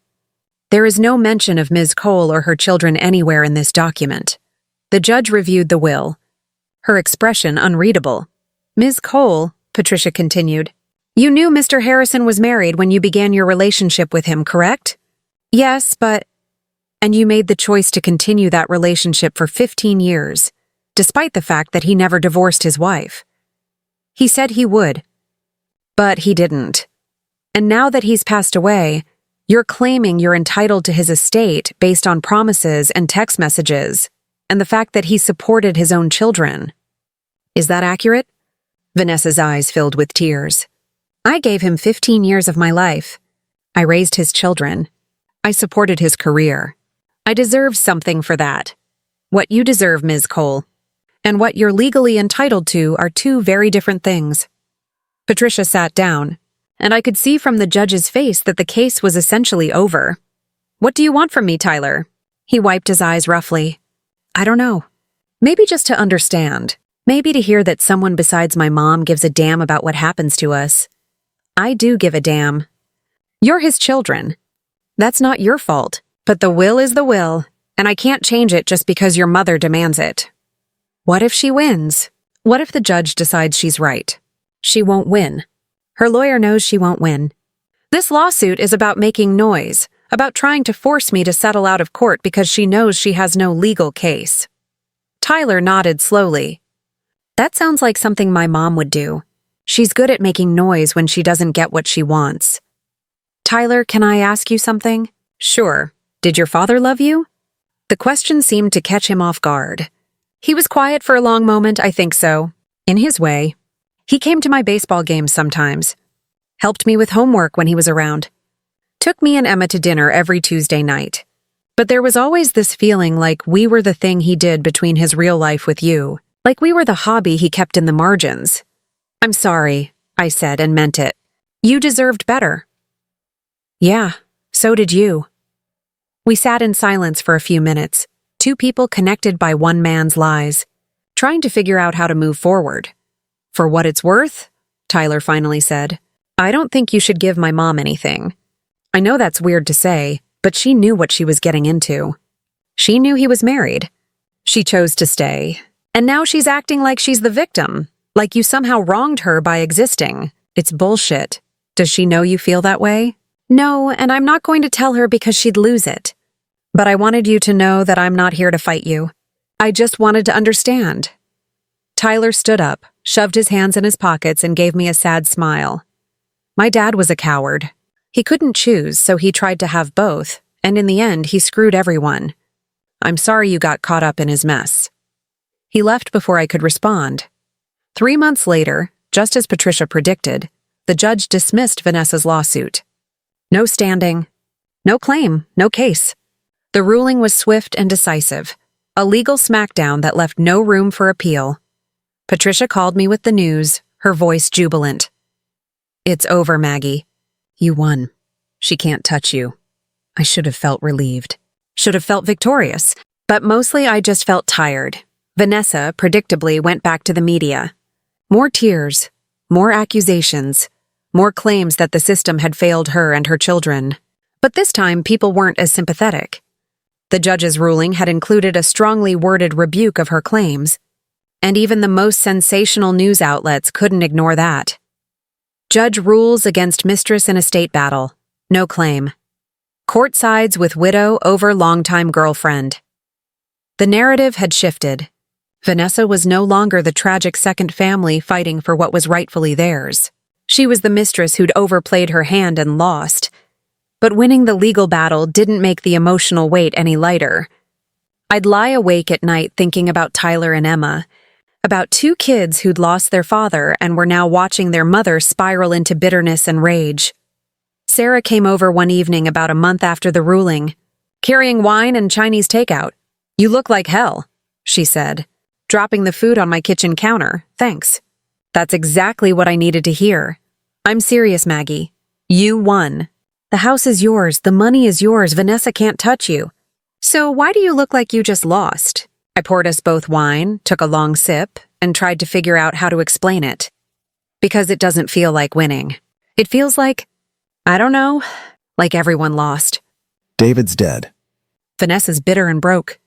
There is no mention of Ms. Cole or her children anywhere in this document. The judge reviewed the will, her expression unreadable. Ms. Cole, Patricia continued, you knew Mr. Harrison was married when you began your relationship with him, correct? Yes, but... And you made the choice to continue that relationship for 15 years, despite the fact that he never divorced his wife. He said he would, but he didn't. And now that he's passed away, you're claiming you're entitled to his estate based on promises and text messages, and the fact that he supported his own children. Is that accurate? Vanessa's eyes filled with tears. I gave him 15 years of my life. I raised his children. I supported his career. I deserve something for that. What you deserve, Ms. Cole, and what you're legally entitled to are 2 very different things. Patricia sat down, and I could see from the judge's face that the case was essentially over. What do you want from me, Tyler? He wiped his eyes roughly. I don't know. Maybe just to understand. Maybe to hear that someone besides my mom gives a damn about what happens to us. I do give a damn. You're his children. That's not your fault, but the will is the will, and I can't change it just because your mother demands it. What if she wins? What if the judge decides she's right? She won't win. Her lawyer knows she won't win. This lawsuit is about making noise, about trying to force me to settle out of court because she knows she has no legal case. Tyler nodded slowly. That sounds like something my mom would do. She's good at making noise when she doesn't get what she wants. Tyler, can I ask you something? Sure. Did your father love you? The question seemed to catch him off guard. He was quiet for a long moment, I think so. In his way. He came to my baseball games sometimes. Helped me with homework when he was around. Took me and Emma to dinner every Tuesday night. But there was always this feeling like we were the thing he did between his real life with you. Like we were the hobby he kept in the margins. I'm sorry, I said and meant it. You deserved better. Yeah, so did you. We sat in silence for a few minutes, two people connected by one man's lies, trying to figure out how to move forward. For what it's worth, Tyler finally said, I don't think you should give my mom anything. I know that's weird to say, but she knew what she was getting into. She knew he was married. She chose to stay. And now she's acting like she's the victim, like you somehow wronged her by existing. It's bullshit. Does she know you feel that way? No, and I'm not going to tell her because she'd lose it. But I wanted you to know that I'm not here to fight you. I just wanted to understand. Tyler stood up, shoved his hands in his pockets, and gave me a sad smile. My dad was a coward. He couldn't choose, so he tried to have both, and in the end, he screwed everyone. I'm sorry you got caught up in his mess. He left before I could respond. 3 months later, just as Patricia predicted, the judge dismissed Vanessa's lawsuit. No standing, no claim, no case. The ruling was swift and decisive, a legal smackdown that left no room for appeal. Patricia called me with the news, her voice jubilant. It's over, Maggie. You won. She can't touch you. I should have felt relieved. Should have felt victorious. But mostly I just felt tired. Vanessa, predictably, went back to the media. More tears, more accusations, more claims that the system had failed her and her children. But this time, people weren't as sympathetic. The judge's ruling had included a strongly worded rebuke of her claims, and even the most sensational news outlets couldn't ignore that. Judge rules against mistress in estate battle. No claim. Court sides with widow over longtime girlfriend. The narrative had shifted. Vanessa was no longer the tragic second family fighting for what was rightfully theirs. She was the mistress who'd overplayed her hand and lost. But winning the legal battle didn't make the emotional weight any lighter. I'd lie awake at night thinking about Tyler and Emma, about two kids who'd lost their father and were now watching their mother spiral into bitterness and rage. Sarah came over one evening about a month after the ruling, carrying wine and Chinese takeout. You look like hell, she said, dropping the food on my kitchen counter. Thanks. That's exactly what I needed to hear. I'm serious, Maggie. You won. The house is yours, the money is yours, Vanessa can't touch you. So why do you look like you just lost? I poured us both wine, took a long sip, and tried to figure out how to explain it. Because it doesn't feel like winning. It feels like, I don't know, like everyone lost. David's dead. Vanessa's bitter and broke.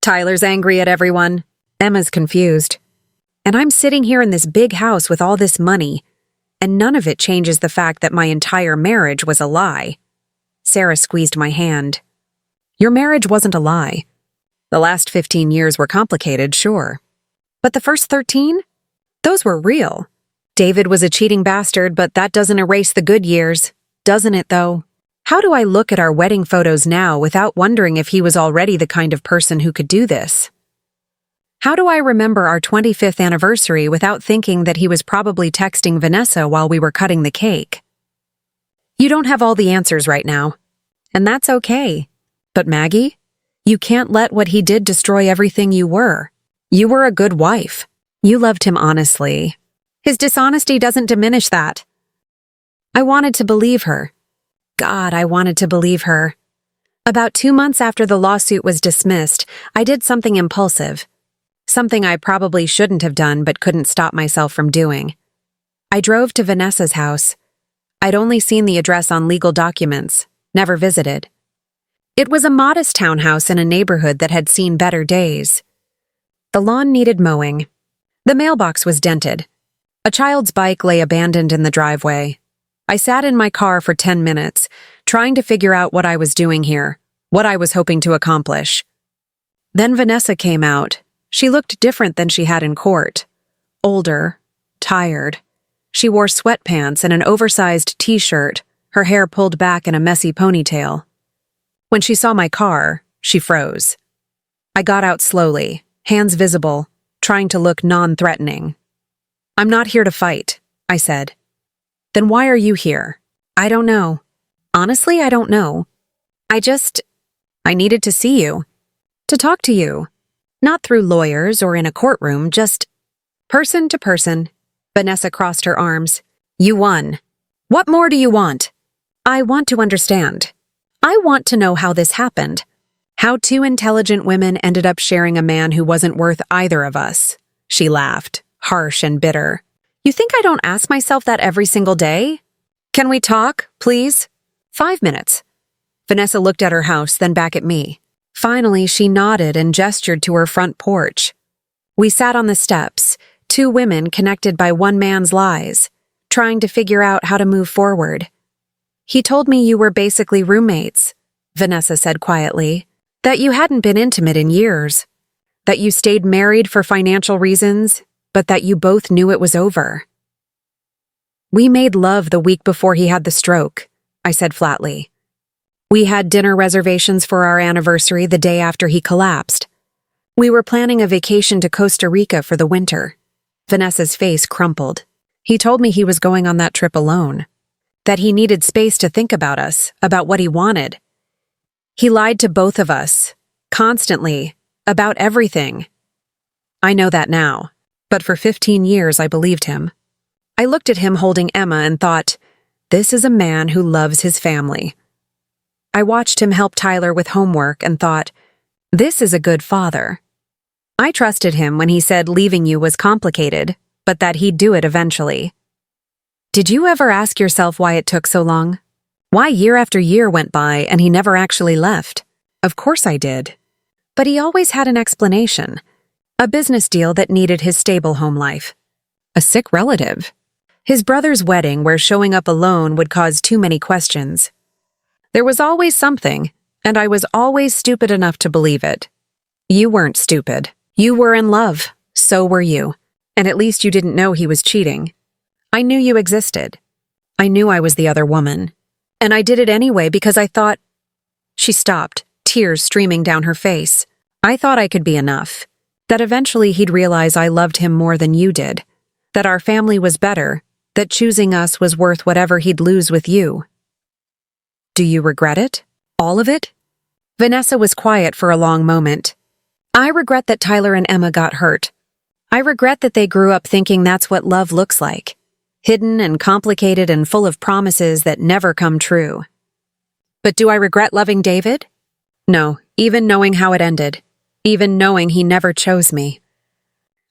Tyler's angry at everyone. Emma's confused. And I'm sitting here in this big house with all this money, and none of it changes the fact that my entire marriage was a lie. Sarah squeezed my hand. Your marriage wasn't a lie. The last 15 years were complicated, sure. But the first 13? Those were real. David was a cheating bastard, but that doesn't erase the good years. Doesn't it, though? How do I look at our wedding photos now without wondering if he was already the kind of person who could do this? How do I remember our 25th anniversary without thinking that he was probably texting Vanessa while we were cutting the cake? You don't have all the answers right now. And that's okay. But Maggie, you can't let what he did destroy everything you were. You were a good wife. You loved him honestly. His dishonesty doesn't diminish that. I wanted to believe her. God, I wanted to believe her. About 2 months after the lawsuit was dismissed, I did something impulsive. Something I probably shouldn't have done but couldn't stop myself from doing. I drove to Vanessa's house. I'd only seen the address on legal documents, never visited. It was a modest townhouse in a neighborhood that had seen better days. The lawn needed mowing. The mailbox was dented. A child's bike lay abandoned in the driveway. I sat in my car for 10 minutes, trying to figure out what I was doing here, what I was hoping to accomplish. Then Vanessa came out. She looked different than she had in court. Older, tired. She wore sweatpants and an oversized t-shirt, her hair pulled back in a messy ponytail. When she saw my car, she froze. I got out slowly, hands visible, trying to look non-threatening. I'm not here to fight, I said. Then why are you here? I don't know. Honestly, I don't know. I needed to see you. To talk to you. Not through lawyers or in a courtroom, just person to person. Vanessa crossed her arms. You won. What more do you want? I want to understand. I want to know how this happened. How two intelligent women ended up sharing a man who wasn't worth either of us. She laughed, harsh and bitter. You think I don't ask myself that every single day? Can we talk, please? 5 minutes. Vanessa looked at her house, then back at me. Finally, she nodded and gestured to her front porch. We sat on the steps, two women connected by one man's lies, trying to figure out how to move forward. He told me you were basically roommates, Vanessa said quietly, that you hadn't been intimate in years, that you stayed married for financial reasons, but that you both knew it was over. We made love the week before he had the stroke, I said flatly. We had dinner reservations for our anniversary the day after he collapsed. We were planning a vacation to Costa Rica for the winter. Vanessa's face crumpled. He told me he was going on that trip alone, that he needed space to think about us, about what he wanted. He lied to both of us, constantly, about everything. I know that now, but for 15 years I believed him. I looked at him holding Emma and thought, this is a man who loves his family. I watched him help Tyler with homework and thought, this is a good father. I trusted him when he said leaving you was complicated, but that he'd do it eventually. Did you ever ask yourself why it took so long? Why year after year went by and he never actually left? Of course I did. But he always had an explanation. A business deal that needed his stable home life. A sick relative. His brother's wedding where showing up alone would cause too many questions. There was always something, and I was always stupid enough to believe it. You weren't stupid. You were in love. So were you. And at least you didn't know he was cheating. I knew you existed. I knew I was the other woman. And I did it anyway because I thought... She stopped, tears streaming down her face. I thought I could be enough. That eventually he'd realize I loved him more than you did. That our family was better. That choosing us was worth whatever he'd lose with you. Do you regret it? All of it? Vanessa was quiet for a long moment. I regret that Tyler and Emma got hurt. I regret that they grew up thinking that's what love looks like. Hidden and complicated and full of promises that never come true. But do I regret loving David? No, even knowing how it ended. Even knowing he never chose me.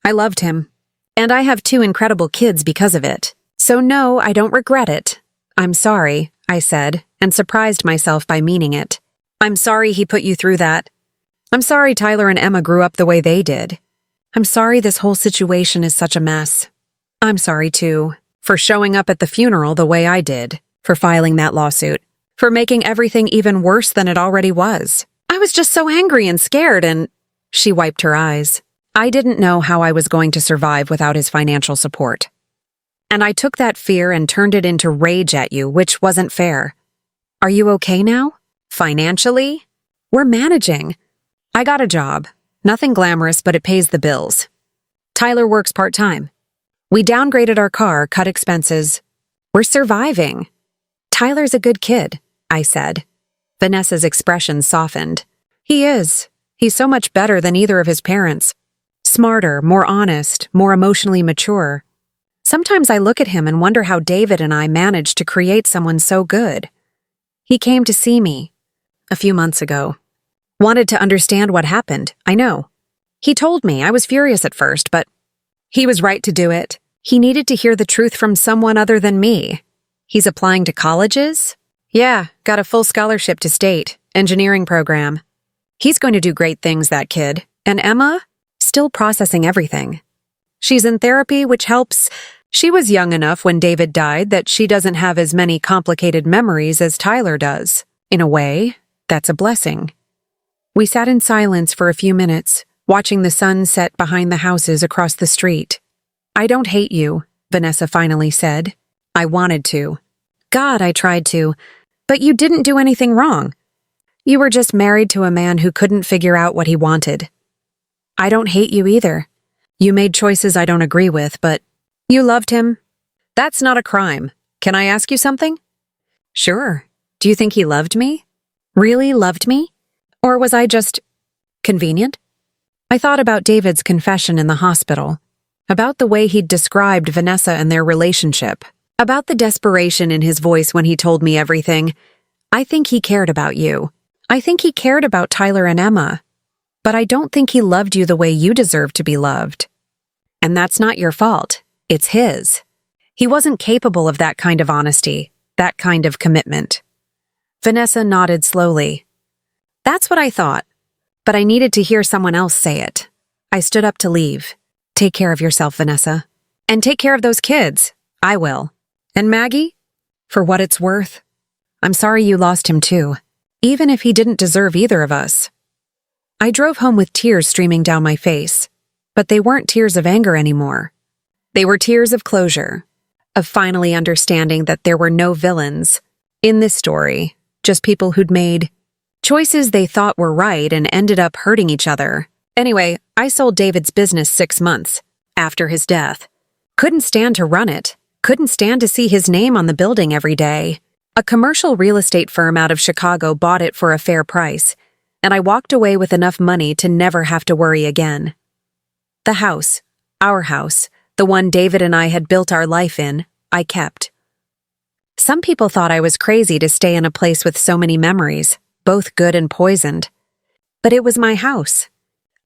I loved him. And I have 2 incredible kids because of it. So no, I don't regret it. I'm sorry, I said, and surprised myself by meaning it. I'm sorry he put you through that. I'm sorry Tyler and Emma grew up the way they did. I'm sorry this whole situation is such a mess. I'm sorry, too, for showing up at the funeral the way I did, for filing that lawsuit, for making everything even worse than it already was. I was just so angry and scared and... She wiped her eyes. I didn't know how I was going to survive without his financial support. And I took that fear and turned it into rage at you, which wasn't fair. Are you okay now? Financially? We're managing. I got a job. Nothing glamorous, but it pays the bills. Tyler works part-time. We downgraded our car, cut expenses. We're surviving. Tyler's a good kid, I said. Vanessa's expression softened. He is. He's so much better than either of his parents. Smarter, more honest, more emotionally mature. Sometimes I look at him and wonder how David and I managed to create someone so good. He came to see me a few months ago. Wanted to understand what happened, I know. He told me. I was furious at first, but he was right to do it. He needed to hear the truth from someone other than me. He's applying to colleges? Yeah, got a full scholarship to state, engineering program. He's going to do great things, that kid. And Emma? Still processing everything. She's in therapy, which helps. She was young enough when David died that she doesn't have as many complicated memories as Tyler does. In a way, that's a blessing. We sat in silence for a few minutes, watching the sun set behind the houses across the street. I don't hate you, Vanessa finally said. I wanted to. God, I tried to. But you didn't do anything wrong. You were just married to a man who couldn't figure out what he wanted. I don't hate you either. You made choices I don't agree with, but you loved him. That's not a crime. Can I ask you something? Sure. Do you think he loved me? Really loved me? Or was I just convenient? I thought about David's confession in the hospital, about the way he'd described Vanessa and their relationship, about the desperation in his voice when he told me everything. I think he cared about you. I think he cared about Tyler and Emma, but I don't think he loved you the way you deserve to be loved. And that's not your fault. It's his. He wasn't capable of that kind of honesty, that kind of commitment. Vanessa nodded slowly. That's what I thought, but I needed to hear someone else say it. I stood up to leave. Take care of yourself, Vanessa. And take care of those kids. I will. And Maggie? For what it's worth, I'm sorry you lost him too, even if he didn't deserve either of us. I drove home with tears streaming down my face, but they weren't tears of anger anymore. They were tears of closure, of finally understanding that there were no villains in this story, just people who'd made choices they thought were right and ended up hurting each other. Anyway, I sold David's business 6 months after his death. Couldn't stand to run it, couldn't stand to see his name on the building every day. A commercial real estate firm out of Chicago bought it for a fair price, and I walked away with enough money to never have to worry again. The house, our house, the one David and I had built our life in, I kept. Some people thought I was crazy to stay in a place with so many memories, both good and poisoned. But it was my house.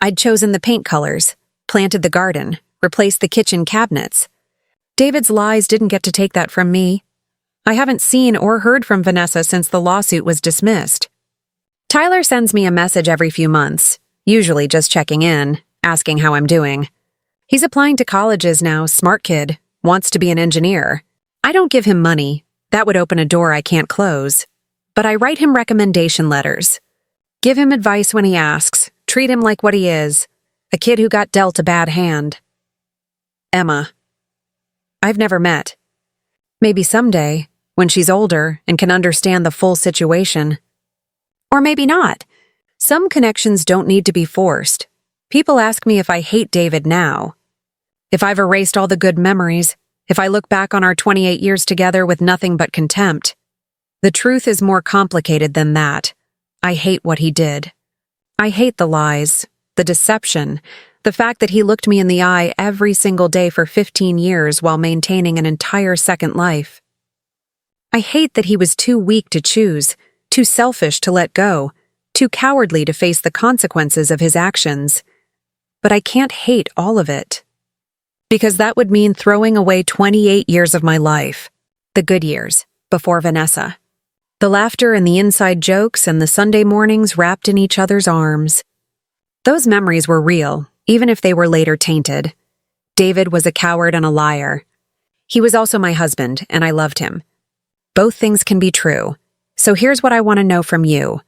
I'd chosen the paint colors, planted the garden, replaced the kitchen cabinets. David's lies didn't get to take that from me. I haven't seen or heard from Vanessa since the lawsuit was dismissed. Tyler sends me a message every few months, usually just checking in, asking how I'm doing. He's applying to colleges now, smart kid, wants to be an engineer. I don't give him money. That would open a door I can't close. But I write him recommendation letters. Give him advice when he asks. Treat him like what he is, a kid who got dealt a bad hand. Emma. I've never met. Maybe someday, when she's older and can understand the full situation. Or maybe not. Some connections don't need to be forced. People ask me if I hate David now. If I've erased all the good memories, if I look back on our 28 years together with nothing but contempt. The truth is more complicated than that. I hate what he did. I hate the lies, the deception, the fact that he looked me in the eye every single day for 15 years while maintaining an entire second life. I hate that he was too weak to choose, too selfish to let go, too cowardly to face the consequences of his actions. But I can't hate all of it. Because that would mean throwing away 28 years of my life, the good years, before Vanessa. The laughter and the inside jokes and the Sunday mornings wrapped in each other's arms. Those memories were real, even if they were later tainted. David was a coward and a liar. He was also my husband, and I loved him. Both things can be true. So here's what I want to know from you.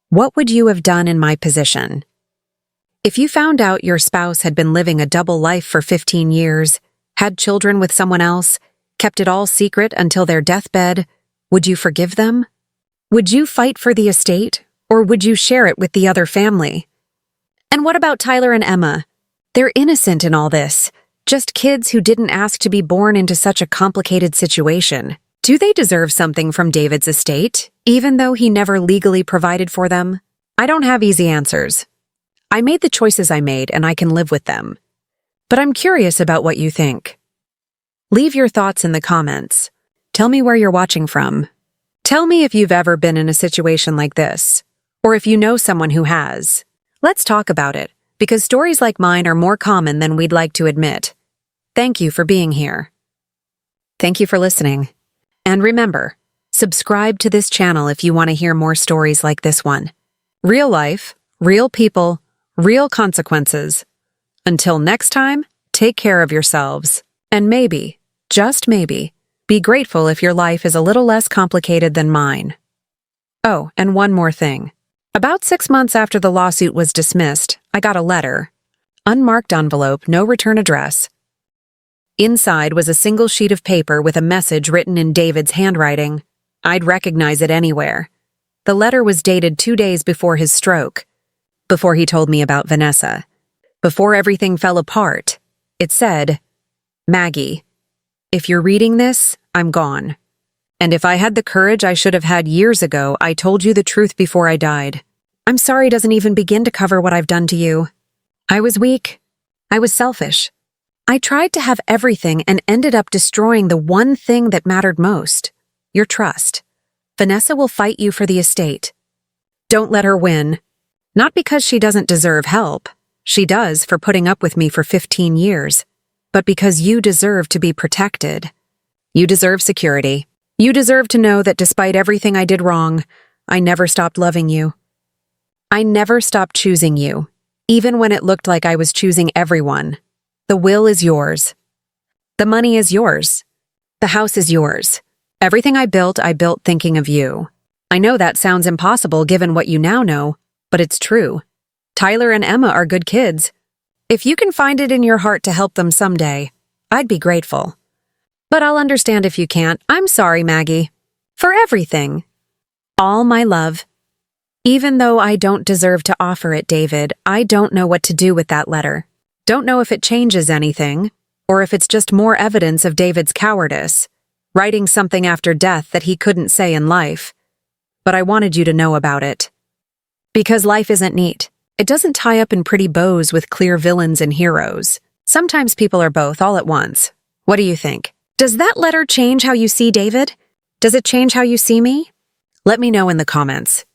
What would you have done in my position? If you found out your spouse had been living a double life for 15 years, had children with someone else, kept it all secret until their deathbed, would you forgive them? Would you fight for the estate, or would you share it with the other family? And what about Tyler and Emma? They're innocent in all this, just kids who didn't ask to be born into such a complicated situation. Do they deserve something from David's estate, even though he never legally provided for them? I don't have easy answers. I made the choices I made, and I can live with them. But I'm curious about what you think. Leave your thoughts in the comments. Tell me where you're watching from. Tell me if you've ever been in a situation like this, or if you know someone who has. Let's talk about it, because stories like mine are more common than we'd like to admit. Thank you for being here. Thank you for listening. And remember, subscribe to this channel if you want to hear more stories like this one. Real life, real people, real consequences. Until next time, take care of yourselves. And maybe, just maybe, be grateful if your life is a little less complicated than mine. Oh, and one more thing. About 6 months after the lawsuit was dismissed, I got a letter. Unmarked envelope, no return address. Inside was a single sheet of paper with a message written in David's handwriting. I'd recognize it anywhere. The letter was dated 2 days before his stroke, before he told me about Vanessa, before everything fell apart. It said, Maggie, if you're reading this, I'm gone. And if I had the courage I should have had years ago, I told you the truth before I died. I'm sorry doesn't even begin to cover what I've done to you. I was weak. I was selfish. I tried to have everything and ended up destroying the one thing that mattered most, your trust. Vanessa will fight you for the estate. Don't let her win. Not because she doesn't deserve help. She does for putting up with me for 15 years. But because you deserve to be protected. You deserve security. You deserve to know that despite everything I did wrong, I never stopped loving you. I never stopped choosing you, even when it looked like I was choosing everyone. The will is yours. The money is yours. The house is yours. Everything I built thinking of you. I know that sounds impossible given what you now know, but it's true. Tyler and Emma are good kids. If you can find it in your heart to help them someday, I'd be grateful. But I'll understand if you can't. I'm sorry, Maggie. For everything. All my love. Even though I don't deserve to offer it, David, I don't know what to do with that letter. Don't know if it changes anything, or if it's just more evidence of David's cowardice, writing something after death that he couldn't say in life. But I wanted you to know about it. Because life isn't neat. It doesn't tie up in pretty bows with clear villains and heroes. Sometimes people are both all at once. What do you think? Does that letter change how you see David? Does it change how you see me? Let me know in the comments.